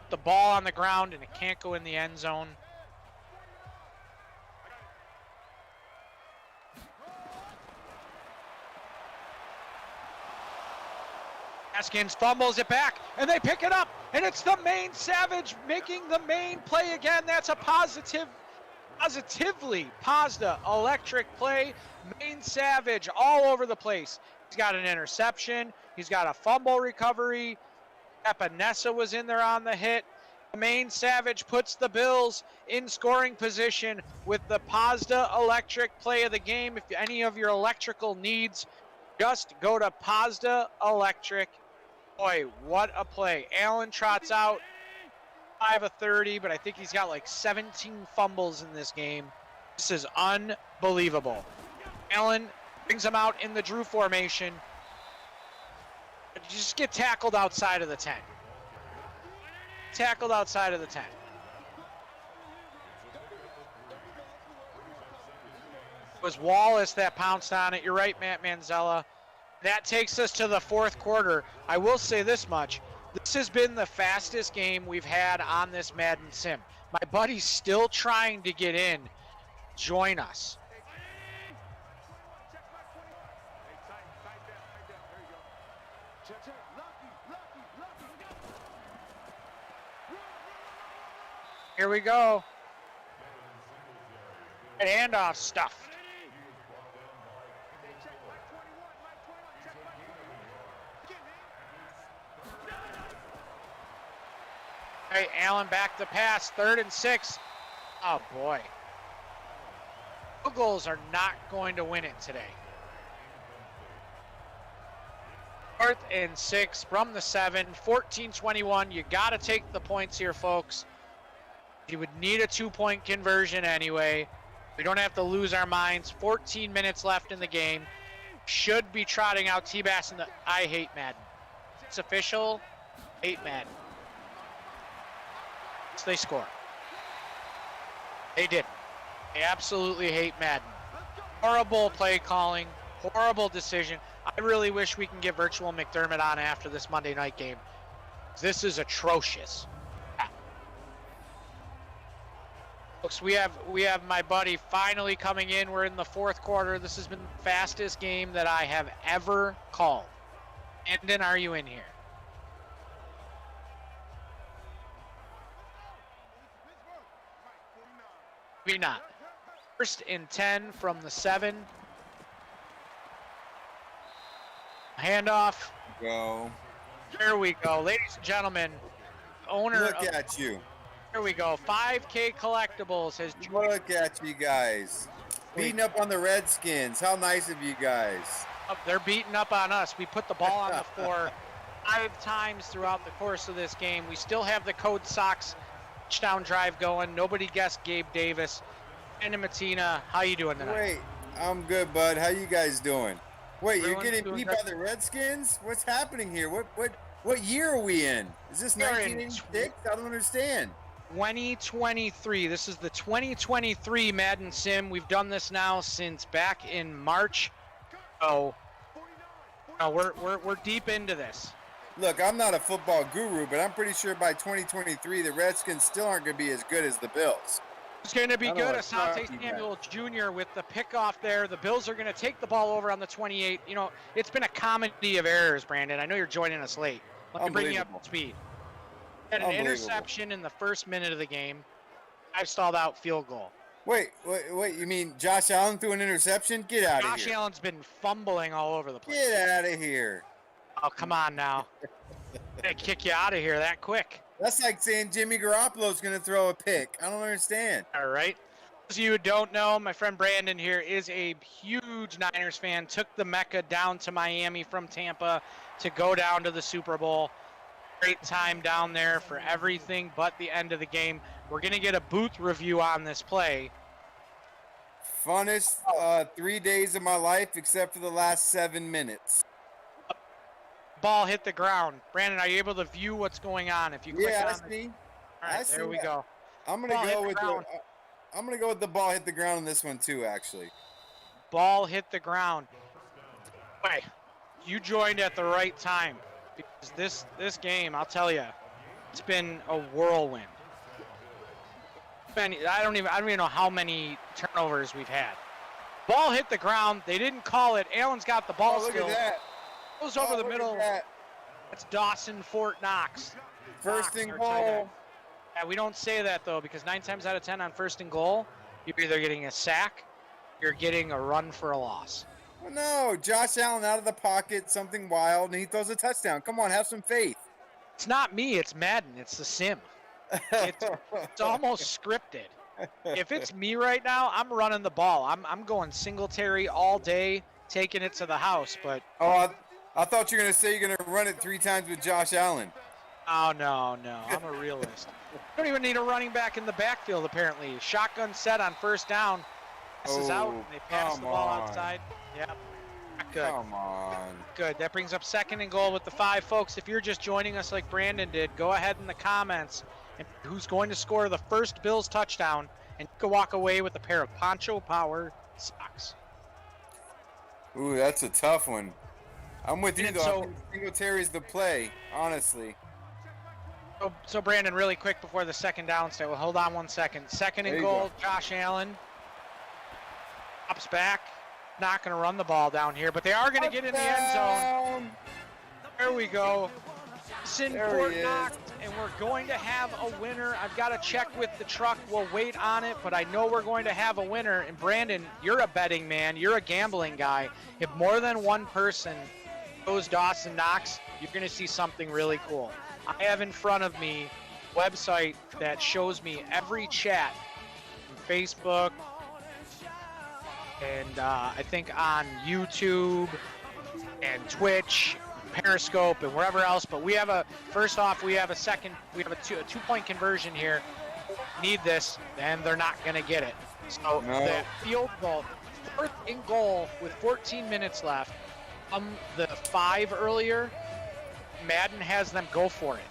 The ball on the ground and it can't go in the end zone. Haskins fumbles it back, and they pick it up, and it's the Maine Savage making the main play again. That's a positively Mazda electric play. Maine Savage all over the place. He's got an interception. He's got a fumble recovery. Epinesa was in there on the hit. Maine Savage puts the Bills in scoring position with the Mazda electric play of the game. If any of your electrical needs, just go to Mazda Electric. Boy, what a play. Allen trots out 5 of 30, but I think he's got like 17 fumbles in this game. This is unbelievable. Allen brings him out in the Drew formation. You just get tackled outside of the 10. Tackled outside of the 10. It was Wallace that pounced on it. You're right, Matt Manzella. That takes us to the fourth quarter. I will say this much. This has been the fastest game we've had on this Madden Sim. My buddy's still trying to get in. Join us. Here we go. Handoff stuffed. Hey, Allen back to pass, 3rd and 6. Oh boy. Field goals are not going to win it today. 4th and 6 from the 7, 14-21. You got to take the points here, folks. You would need a 2-point conversion anyway. We don't have to lose our minds. 14 minutes left in the game. Should be trotting out T-Bass in the I hate Madden. It's official. Hate Madden. So they score. They didn't. They absolutely hate Madden. Horrible play calling. Horrible decision. I really wish we can get Virtual McDermott on after this Monday night game. This is atrocious. Folks, we have my buddy finally coming in. We're in the fourth quarter. This has been the fastest game that I have ever called. Endon, are you in here? Maybe not. 1st and 10 from the 7. Handoff. Go. There we go. Ladies and gentlemen, owner Look of, at you. here we go. 5K Collectibles has joined. Look at you guys. Beating up on the Redskins. How nice of you guys. They're beating up on us. We put the ball on the floor 5 times throughout the course of this game. We still have the Code Sox touchdown drive going. Nobody guessed Gabe Davis. Brandon Matina, how you doing tonight? Wait, I'm good, bud. How you guys doing? Wait, you're Everyone's getting doing beat good. by the Redskins? What's happening here? What year are we in? Is this We're in 1986? I don't understand. 2023. This is the 2023 Madden Sim. We've done this now since back in March. So we're deep into this. Look, I'm not a football guru, but I'm pretty sure by 2023 the Redskins still aren't going to be as good as the Bills. It's going to be I don't know good. what's Asante talking Samuel Jr. with the pickoff there. The Bills are going to take the ball over on the 28. You know, it's been a comedy of errors, Brandon. I know you're joining us late. Let me bring you up to speed. Had an Unbelievable. interception in the first minute of the game. I've stalled out field goal. Wait. You mean Josh Allen threw an interception? Get out of Josh here. Allen's been fumbling all over the place. Get out of here. Oh, come on now. They kick you out of here that quick. That's like saying Jimmy Garoppolo's going to throw a pick. I don't understand. All right. Those of you who don't know, my friend Brandon here is a huge Niners fan. Took the Mecca down to Miami from Tampa to go down to the Super Bowl. Great time down there for everything but the end of the game. We're going to get a booth review on this play. Funnest 3 days of my life except for the last 7 minutes. Ball hit the ground. Brandon, are you able to view what's going on? If you click Yeah, on I it. see. All I right, see there we that. go. I'm Ball gonna hit go the with ground. I'm gonna go with the ball hit the ground on this one too. Actually, Ball hit the ground. Wait, you joined at the right time because this game, I'll tell you, it's been a whirlwind. I don't even know how many turnovers we've had. Ball hit the ground. They didn't call it. Allen's got the ball oh, look still. at that. Goes over Oh, the look at middle. that. That's Dawson Fort Knox. First Knox, and our tight goal. end. Yeah, we don't say that though because 9 times out of 10 on first and goal, you're either getting a sack, you're getting a run for a loss. Well, no, Josh Allen out of the pocket, something wild, and he throws a touchdown. Come on, have some faith. It's not me, it's Madden. It's the sim. It's almost scripted. If it's me right now, I'm running the ball. I'm going Singletary all day, taking it to the house. But Oh, I thought you were gonna say you're gonna run it 3 times with Josh Allen. oh no, I'm a realist. Don't even need a running back in the backfield apparently. Shotgun set on first down. This is out. Oh, They pass the ball come on. outside. Yep. Not good. Come on. Good. That brings up second and goal with the 5, folks. If you're just joining us like Brandon did, go ahead in the comments and who's going to score the first Bills touchdown, and you can walk away with a pair of Poncho Power socks. Ooh, that's a tough one. I'm with you And though. so- I think Singletary's the play, honestly. So Brandon, really quick before the second down stay. Well, hold on one second. Second and There you goal, go. Josh Allen. Pops back. Not going to run the ball down here, but they are going to get in the end zone. Touchdown! There we go. Sin There Fort he is. Knox, and we're going to have a winner. I've got to check with the truck. We'll wait on it, but I know we're going to have a winner. And Brandon, you're a betting man. You're a gambling guy. If more than one person goes Dawson Knox, you're going to see something really cool. I have in front of me a website that shows me every chat on Facebook and I think on YouTube and Twitch, Periscope, and wherever else. But we have a two-point conversion here. Need this, and they're not going to get it. So No. the field goal, 4th and goal with 14 minutes left. The 5 earlier, Madden has them go for it.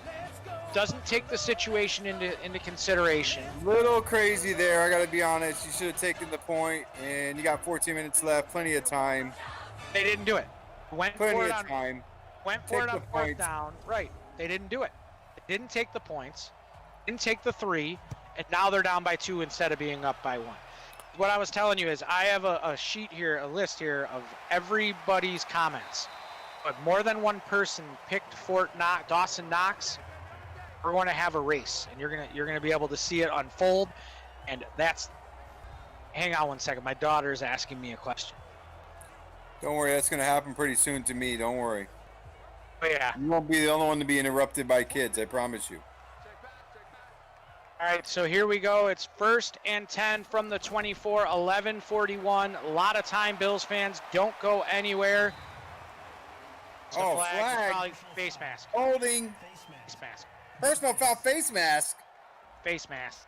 Doesn't take the situation into consideration. Little crazy there, I gotta be honest. You should have taken the point, and you got 14 minutes left, plenty of time. They didn't do it. Went for Plenty it of on time. Went for Take it the on 4th points. down. Right. They didn't do it. They didn't take the points. Didn't take the 3. And now they're down by 2 instead of being up by 1. What I was telling you is I have a sheet here, a list here of everybody's comments. But more than one person picked Dawson Knox. We're going to have a race, and you're gonna be able to see it unfold. And that's. Hang on one second. My daughter's asking me a question. Don't worry, that's gonna happen pretty soon to me. Don't worry. Oh yeah. You won't be the only one to be interrupted by kids. I promise you. All right, so here we go. It's 1st and 10 from the 24, 11:41. A lot of time, Bills fans. Don't go anywhere. It's a Oh, flag. flag. It's probably face mask. Holding. Face mask. Personal foul face mask. Face mask.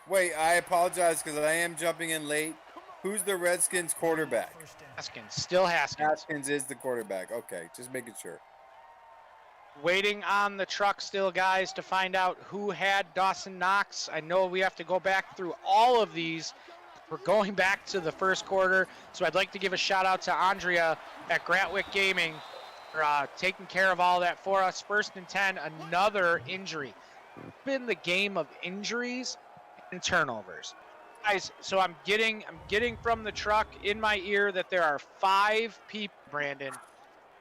Wait, I apologize because I am jumping in late. Who's the Redskins quarterback? Haskins. Still Haskins. Haskins is the quarterback. Okay, just making sure. Waiting on the truck still, guys, to find out who had Dawson Knox. I know we have to go back through all of these. We're going back to the first quarter, so I'd like to give a shout out to Andrea at Grantwick Gaming for taking care of all that for us. 1st and 10, another injury. Been the game of injuries and turnovers. Guys, so I'm getting from the truck in my ear that there are 5 people, Brandon,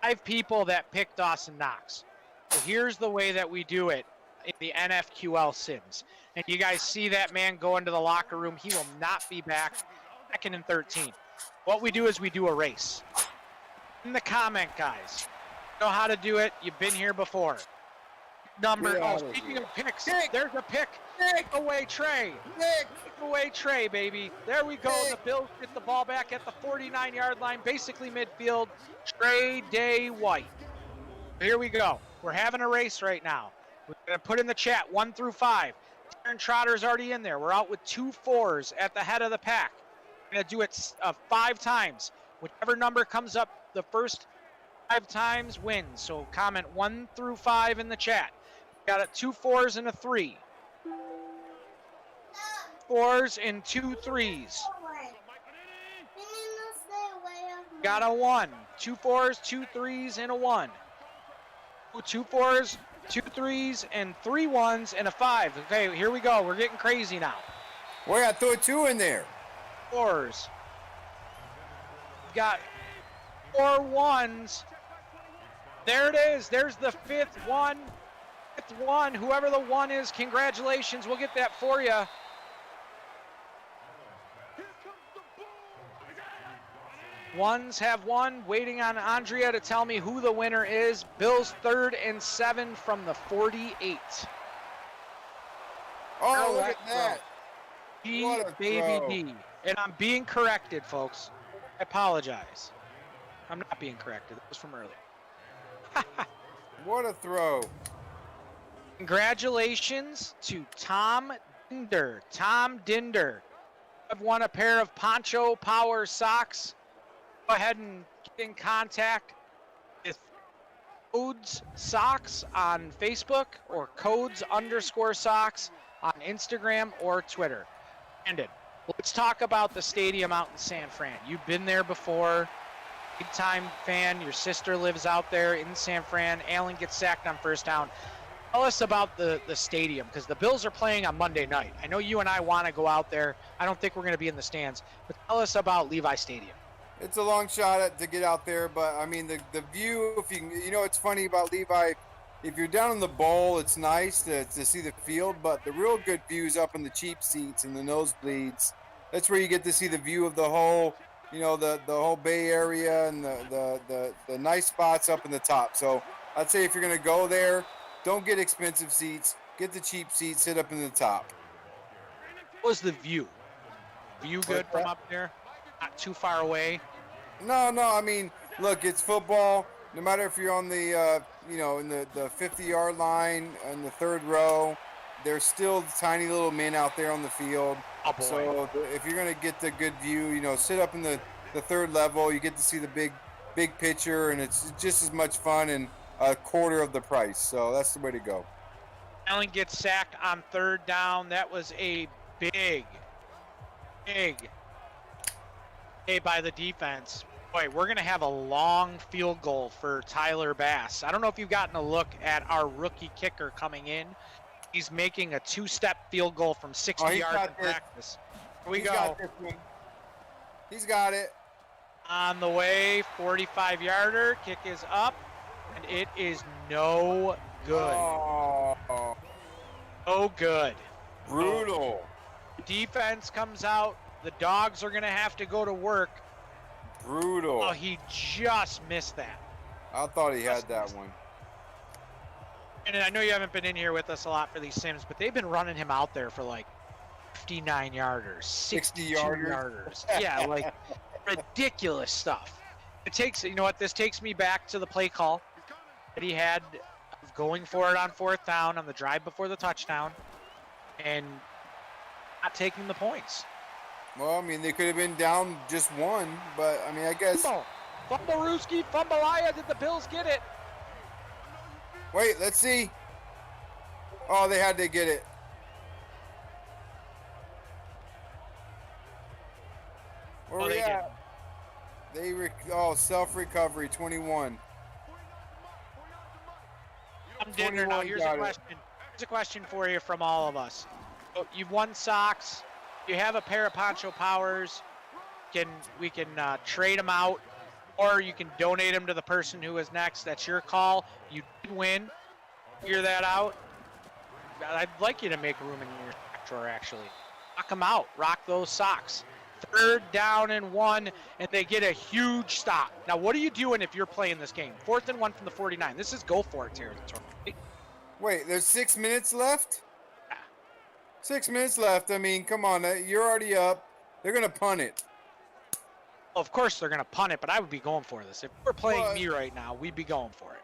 5 people that picked Dawson Knox. So here's the way that we do it. in the NFQL Sims. And you guys see that man go into the locker room. He will not be back. Second and 13. What we do is we do a race. In the comment, guys. You know how to do it. You've been here before. Number. Get Oh, out of speaking here. of picks, Pick. there's a pick. Take away Trey. Nick, Take away Trey, baby. There we go. Pick. The Bills get the ball back at the 49-yard line, basically midfield. Trey Day White. Here we go. We're having a race right now. We're going to put in the chat 1 through 5. Darren Trotter's already in there. We're out with 2 4s at the head of the pack. We're going to do it 5 times. Whichever number comes up the first 5 times wins. So comment 1 through 5 in the chat. Got it 2 4s and a 3. 4s and 2 3s. Got a 1. 2 4s, 2 3s, and a 1. 2 4s, 2 3s, and 3 1s, and a 5. Okay, here we go. We're getting crazy now. Boy, I threw a 2 in there. 4s. Got 4 1s. There it is. There's the 5th one. 5th one. Whoever the 1 is, congratulations. We'll get that for you. Ones have won. Waiting on Andrea to tell me who the winner is. Bills 3rd and 7 from the 48. Oh, look at that. D What a baby throw. D. And I'm being corrected, folks. I apologize. I'm not being corrected. That was from earlier. What a throw. Congratulations to Tom Dinder. Tom Dinder. I've won a pair of Poncho Power socks. Go ahead and get in contact with Codes Socks on Facebook or Codes_Socks on Instagram or Twitter. Brandon, let's talk about the stadium out in San Fran. You've been there before. Big time fan. Your sister lives out there in San Fran. Allen gets sacked on first down. Tell us about the stadium, because the Bills are playing on Monday night. I know you and I want to go out there. I don't think we're going to be in the stands, but tell us about Levi Stadium. It's a long shot to get out there, but I mean the view. If you know, it's funny about Levi. If you're down in the bowl, it's nice to see the field, but the real good views up in the cheap seats and the nosebleeds. That's where you get to see the view of the whole, you know, the whole Bay Area and the nice spots up in the top. So I'd say if you're gonna go there, don't get expensive seats. Get the cheap seats. Sit up in the top. What was the view? View good from up there? Not too far away? No. I mean, look, it's football. No matter if you're on the, you know, in the 50-yard line in the 3rd row, there's still tiny little men out there on the field. Oh, boy. So if you're gonna get the good view, you know, sit up in the 3rd level. You get to see the big picture, and it's just as much fun and a quarter of the price. So that's the way to go. Allen gets sacked on 3rd down. That was a big play by the defense. Boy, we're going to have a long field goal for Tyler Bass. I don't know if you've gotten a look at our rookie kicker coming in. He's making a 2-step field goal from 60 he's yards got in this. practice. Here we He's go. got this one. He's got it. On the way, 45-yarder. Kick is up, and it is no good. Oh, No good. brutal. Defense comes out. The dogs are going to have to go to work. Brutal. Oh, he just missed that. I thought he had that one. And I know you haven't been in here with us a lot for these Sims, but they've been running him out there for like 59-yarders, 60-yarders. Yeah, like ridiculous stuff. It takes, you know what, this takes me back to the play call that he had of going for it on 4th down on the drive before the touchdown and not taking the points. Well, I mean, they could have been down just one, but I mean, I guess. Fumblerooski, Fumbalaya, did the Bills get it? Wait, let's see. Oh, they had to get it. Where Oh, we they at? Self-recovery, 21. I'm Dinder. Now 21 here's a got it. question. Here's a question for you from all of us. So you've won socks. You have a pair of Poncho Powers. We can trade them out, or you can donate them to the person who is next. That's your call. You did win. Figure that out. I'd like you to make room in your sock drawer, actually. Knock them out. Rock those socks. 3rd down and 1, and they get a huge stop. Now, what are you doing if you're playing this game? 4th and 1 from the 49. This is go for it territory. Wait, there's 6 minutes left? Yeah. 6 minutes left. I mean, come on. You're already up. They're going to punt it. Well, of course they're going to punt it, but I would be going for this. If we're playing Well, me right now, we'd be going for it.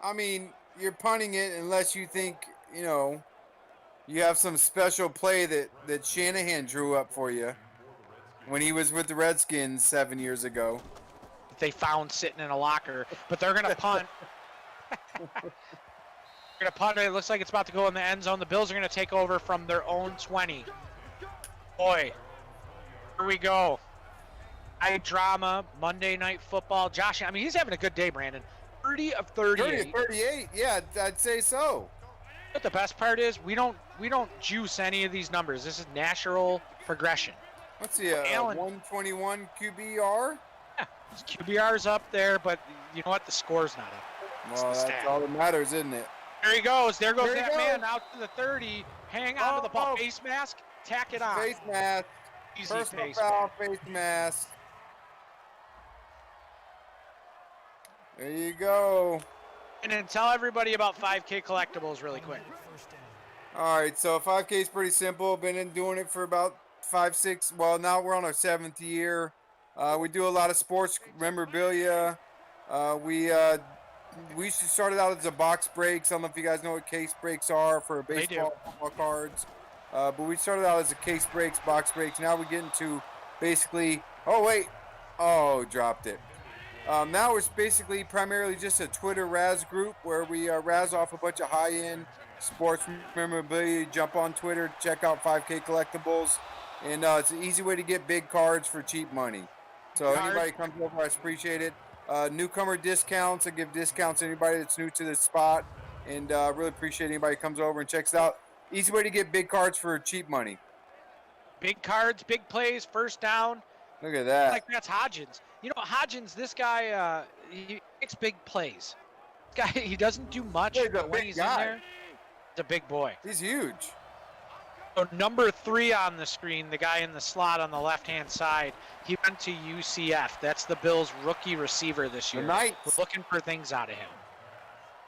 I mean, you're punting it unless you think, you have some special play that Shanahan drew up for you when he was with the Redskins 7 years ago. They found sitting in a locker, but they're going to punt. They're going to punt it. It looks like it's about to go in the end zone. The Bills are going to take over from their own 20. Boy, here we go. High drama, Monday Night Football. Josh, I mean, he's having a good day, Brandon. 30 of 38. 30 of 38. Yeah, I'd say so. But the best part is we don't juice any of these numbers. This is natural progression. Let's see, Allen. 121 QBR? Yeah, his QBR's up there, but you know what? The score's not up. Well, the that's stat. all that matters, isn't it? There he goes. There goes There he that goes. man out to the 30. Hang on to the ball. Oh. Face mask. Tack it on. Face mask, Easy personal face foul, mask. face mask. There you go. And then tell everybody about 5K collectibles really quick. All right, so 5K is pretty simple. Been doing it for about 5, 6. Well, now we're on our 7th year. We do a lot of sports memorabilia. We started out as a box breaks. I don't know if you guys know what case breaks are for They do. baseball, football cards. But we started out as a case breaks, box breaks. Now we get into basically. Oh wait, dropped it. Now it's basically primarily just a Twitter Razz group where we razz off a bunch of high-end sports memorabilia. Jump on Twitter, check out 5K Collectibles, and it's an easy way to get big cards for cheap money. So anybody comes over, I appreciate it. Newcomer discounts, I give discounts to anybody that's new to this spot, and really appreciate anybody who comes over and checks it out. Easy way to get big cards for cheap money. Big cards, big plays, first down. Look at that. Like that's Hodgins. You know, Hodgins, this guy, he makes big plays. This guy, he doesn't do much, He's a but when big he's guy. in there, he's a big boy. He's huge. So number 3 on the screen, the guy in the slot on the left-hand side, he went to UCF. That's the Bills' rookie receiver this The year. Knights. We're looking for things out of him.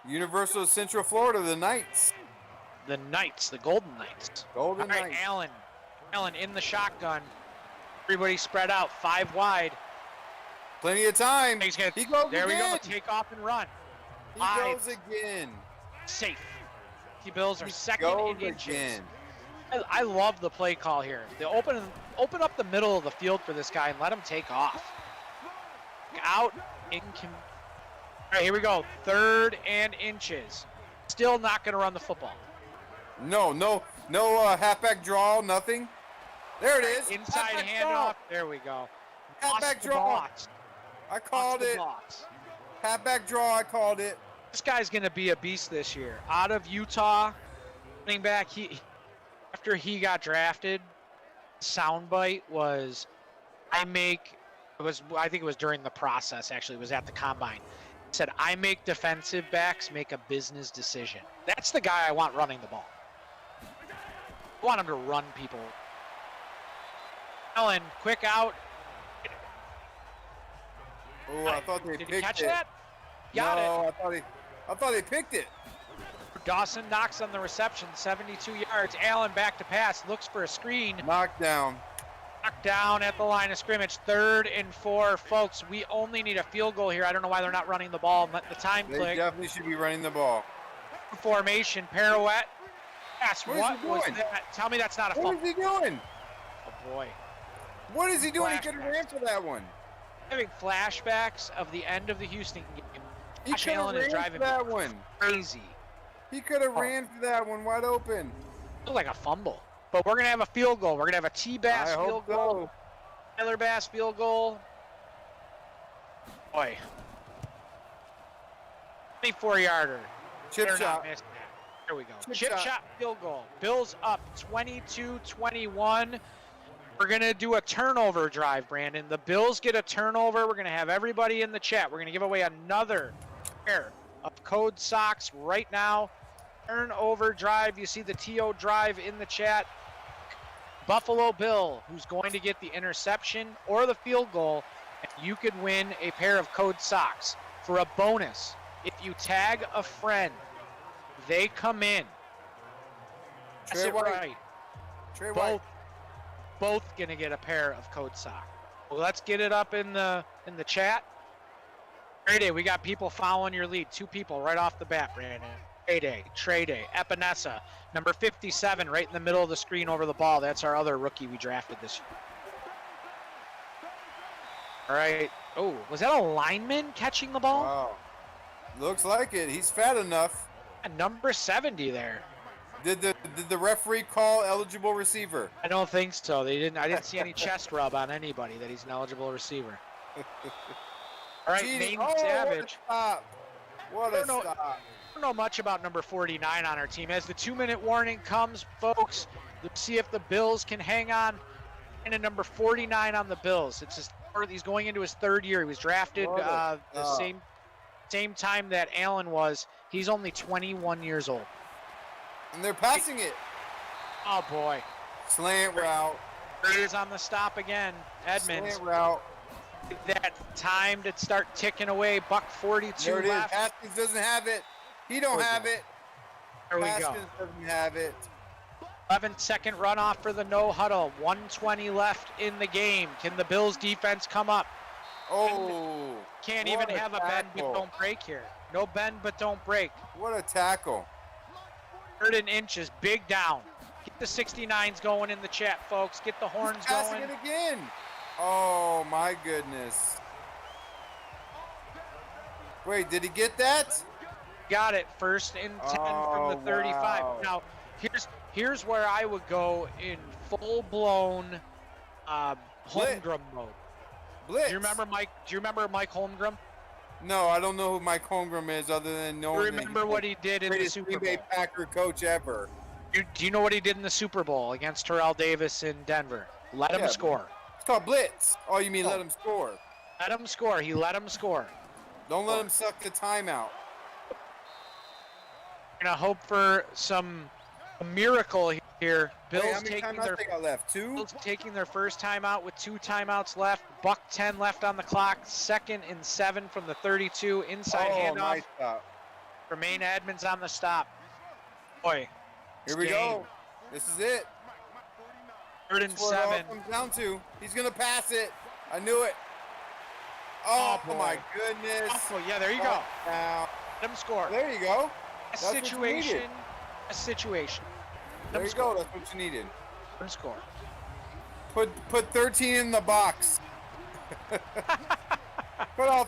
University of Central Florida, the Knights. The Knights, the Golden Knights. Golden All right, Knights. Allen in the shotgun. Everybody spread out, 5 wide. Plenty of time. He's gonna, He goes there again. we go, take off and run. He 5. goes again. Safe. The Bills are He second goes in inches. again. I love the play call here. They open up the middle of the field for this guy and let him take off. Out in. All right, here we go. 3rd and inches. Still not going to run the football. No halfback draw, nothing. There it is. Inside Halfback handoff. draw. There we go. Halfback Lost the draw. box. I called Lost the it. box. Halfback draw. I called it. This guy's going to be a beast this year. Out of Utah, running back. After he got drafted, soundbite was, I think it was during the process. Actually, it was at the combine. He said, "I make defensive backs make a business decision." That's the guy I want running the ball. I want him to run people. Allen, quick out. Oh, I thought they Did picked you catch it. that? Got it. No, I thought they picked it. Dawson knocks on the reception, 72 yards. Allen back to pass, looks for a screen. Knockdown. Knocked down at the line of scrimmage. 3rd and 4, folks. We only need a field goal here. I don't know why they're not running the ball. Let the time They click. definitely should be running the ball. Formation, pirouette. Yes, What is what he was doing? that? Tell me that's not a What fumble. is he doing? Oh, boy. What is he doing? He could have Flashback. ran for that one. Having flashbacks of the end of the Houston game. He Josh could have Allen is ran for driving that me one. crazy. He could have Oh. ran for that one wide open. Looked like a fumble. But we're going to have a field goal. We're going to have a T-Bass I field hope goal. so. Tyler Bass field goal. Boy. 24-yarder. Chip Better not shot. miss that. There we go. Chip Chip shot. shot field goal. Bills up 22-21. We're going to do a turnover drive, Brandon. The Bills get a turnover. We're going to have everybody in the chat. We're going to give away another pair of code socks right now. turnover drive. You see the TO drive in the chat. Buffalo Bill, who's going to get the interception or the field goal, and you could win a pair of Code socks. For a bonus, if you tag a friend, they come in. That's Trey it White. right. Trey White. Both gonna get a pair of Code sock. Well, let's get it up in the chat. Trey Day, we got people following your lead. 2 people right off the bat, Brandon. Trey Day, Epinesa, number 57, right in the middle of the screen over the ball. That's our other rookie we drafted this year. All right. Oh, was that a lineman catching the ball? Wow. Looks like it. He's fat enough. And number 70 there. Did the referee call eligible receiver? I don't think so. They didn't. I didn't see any chest rub on anybody that he's an eligible receiver. All right, Cheating. Maine Savage. What a stop. I don't know much about number 49 on our team. As the 2-minute warning comes, folks, let's see if the Bills can hang on. And a number 49 on the Bills. He's going into his 3rd year. He was drafted the same time that Allen was. He's only 21 years old. And they're passing it. Oh boy. Slant route. There it is on the stop again. Edmonds. Slant route. That time to start ticking away. Buck 42 There it is. left. Haskins doesn't have it. He don't have it. There we go. Haskins doesn't have it. 11-second runoff for the no huddle. 1:20 left in the game. Can the Bills defense come up? Oh. Can't what even have a bend but tackle. don't break here. No bend but don't break. What a tackle. 3rd and inches, big down. Get the 69s going in the chat, folks. Get the horns Passing going. it again. Oh my goodness. Wait, did he get that? Got it. 1st and 10 from the 35. wow. Now, here's where I would go in full-blown Holmgren mode. Blitz. Do you remember Mike Holmgren? No, I don't know who Mike Holmgren is other than knowing You that remember he's what he did in the greatest Super Green Bay Bowl? Packer coach ever. Do you know what he did in the Super Bowl against Terrell Davis in Denver? Let him Yeah. score. It's called blitz. Oh, you mean Oh. let him score? Let him score. He let him score. Don't let him suck the timeout. We're gonna hope for a miracle here. Wait, Bills how many taking timeouts their they got left? 2? Bills taking their first timeout with 2 timeouts left. Buck 10 left on the clock. 2nd and 7 from the 32. Inside handoff. Nice stop. Romaine Edmonds on the stop. Boy. Here we go. This is it. 3rd and That's what it all 7. comes down to. He's gonna pass it. I knew it. Oh, Oh, boy. my goodness. Oh, yeah, there you go. Now, Let him score. there you go. A That's what you situation. needed. A situation. Let There him you score. go. That's what you needed. Let him score. Put 13 in the box. put all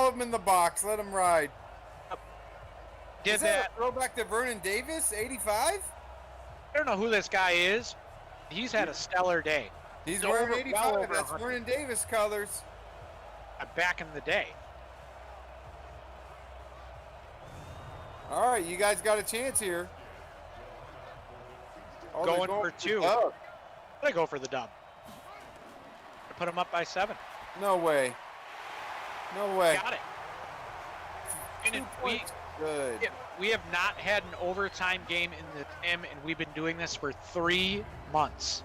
of them in the box. Let them ride. Did Is that. a throwback to Vernon Davis, 85? I don't know who this guy is. He's had a stellar day. He's It's wearing over- 85. well over That's 100. Vernon Davis colors. Back in the day. All right, you guys got a chance here. Oh, they're Going for 2. the dub. I'm gonna go for the dub. Put him up by 7. No way. No way. Got it. And 2 we points. Good. we have not had an overtime game in the M, and we've been doing this for 3 months.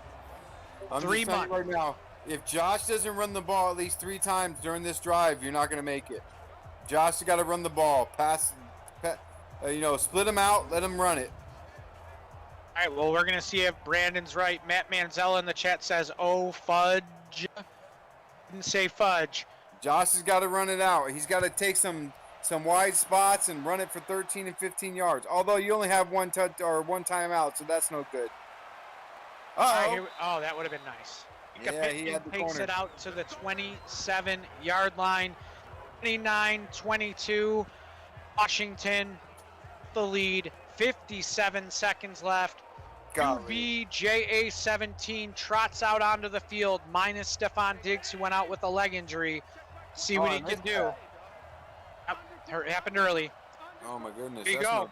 I'm 3 just telling you months. right now, if Josh doesn't run the ball at least 3 times during this drive, you're not going to make it. Josh has got to run the ball. Split him out. Let him run it. All right, well, we're going to see if Brandon's right. Matt Manzella in the chat says, oh, fudge. Didn't say fudge. Josh has got to run it out. He's got to take some wide spots and run it for 13 and 15 yards. Although you only have one timeout, so that's no good. All right, Uh-oh. that would have been nice. Yeah, he had the takes corner. it out to the 27-yard line. 29-22. Washington, the lead. 57 seconds left. Golly. QBJA17 trots out onto the field, minus Stephon Diggs, who went out with a leg injury. See what Oh, he I can missed do. that. It happened early. Oh, my goodness. Here you that's go.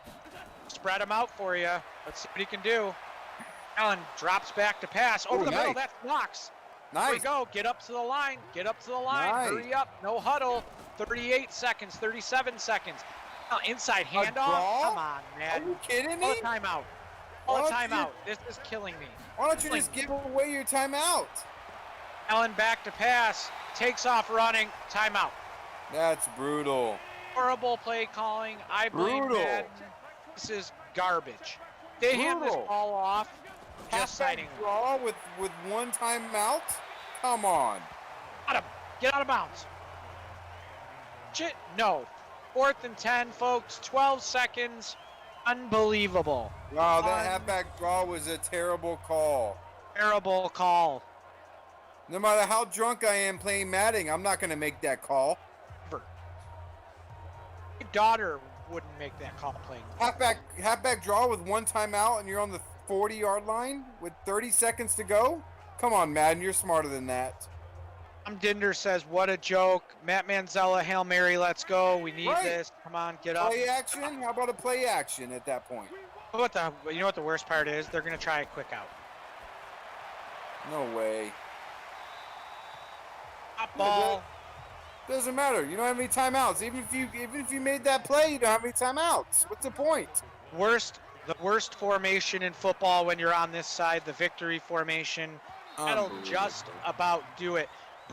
Spread him out for you. Let's see what he can do. Allen drops back to pass. Over Oh, the middle. nice. That's blocks. Nice. There we go. Get up to the line. Get up to the line. Nice. Hurry up. No huddle. 38 seconds. 37 seconds. Oh, inside A handoff? draw? Come on, Are man. you kidding Call me? a timeout. Call a Why don't you- timeout. This is killing me. Why don't you Killing just me. give away your timeout? Allen back to pass. Takes off running. Timeout. That's brutal. Horrible play calling. I blame Brutal. Madden. This is garbage. They hand this Brutal. ball off. Just Halfback citing him. draw with one timeout? Come on. Got him. Get out of bounds. No. 4th and 10, folks. 12 seconds. Unbelievable. Wow, that halfback draw was a terrible call. Terrible call. No matter how drunk I am playing Madden, I'm not going to make that call. Ever. My daughter wouldn't make that call playing. Halfback draw with one timeout and you're on the 40-yard line with 30 seconds to go? Come on, Madden, you're smarter than that. Tom Dinder says, what a joke. Matt Manzella, Hail Mary, let's go. We need Right. this. Come on, get up. Play action? How about a play action at that point? You know what the worst part is? They're going to try a quick out. No way. Top ball. Doesn't matter. You don't have any timeouts. Even if you made that play, you don't have any timeouts. What's the point? The worst formation in football when you're on this side, the victory formation. That'll just about do it.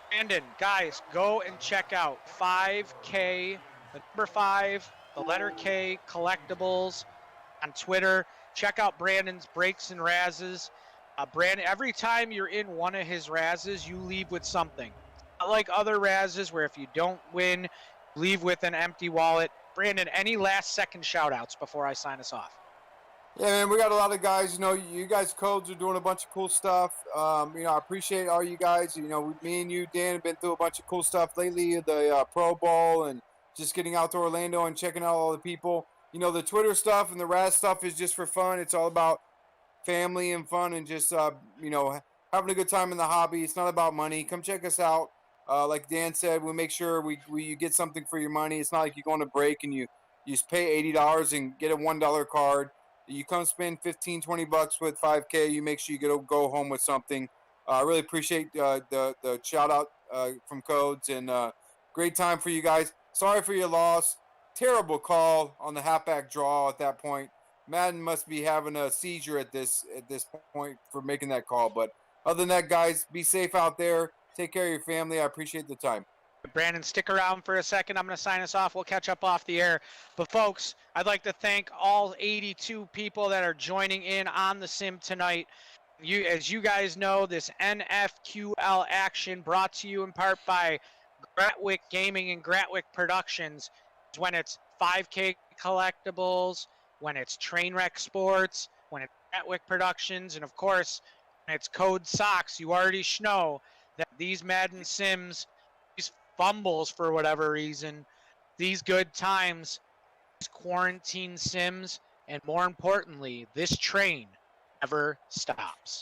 Brandon, guys, go and check out 5K, the number 5, the letter K, collectibles on Twitter. Check out Brandon's Breaks and Razzes. Brandon, every time you're in one of his Razzes, you leave with something. Not like other Razzes where if you don't win, you leave with an empty wallet. Brandon, any last second shout outs before I sign us off? Yeah, man, we got a lot of guys. You know, you guys codes are doing a bunch of cool stuff. You know, I appreciate all you guys. You know, me and you, Dan, have been through a bunch of cool stuff lately. The Pro Bowl and just getting out to Orlando and checking out all the people. You know, the Twitter stuff and the Raz stuff is just for fun. It's all about family and fun and just, you know, having a good time in the hobby. It's not about money. Come check us out. Like Dan said, we'll make sure you get something for your money. It's not like you go on a break and you just pay $80 and get a $1 card. You come spend 15, 20 bucks with 5K. You make sure you go home with something. I really appreciate the shout out from Codes and great time for you guys. Sorry for your loss. Terrible call on the halfback draw at that point. Madden must be having a seizure at this point for making that call. But other than that, guys, be safe out there. Take care of your family. I appreciate the time. Brandon, stick around for a second. I'm going to sign us off. We'll catch up off the air. But, folks, I'd like to thank all 82 people that are joining in on the sim tonight. As you guys know, this NFQL action brought to you in part by Gratwick Gaming and Gratwick Productions. It's when it's 5K collectibles, when it's Trainwreck Sports, when it's Gratwick Productions, and, of course, when it's Code Socks. You already know that these Madden Sims, these fumbles for whatever reason, these good times, these quarantine sims, and more importantly, this train never stops.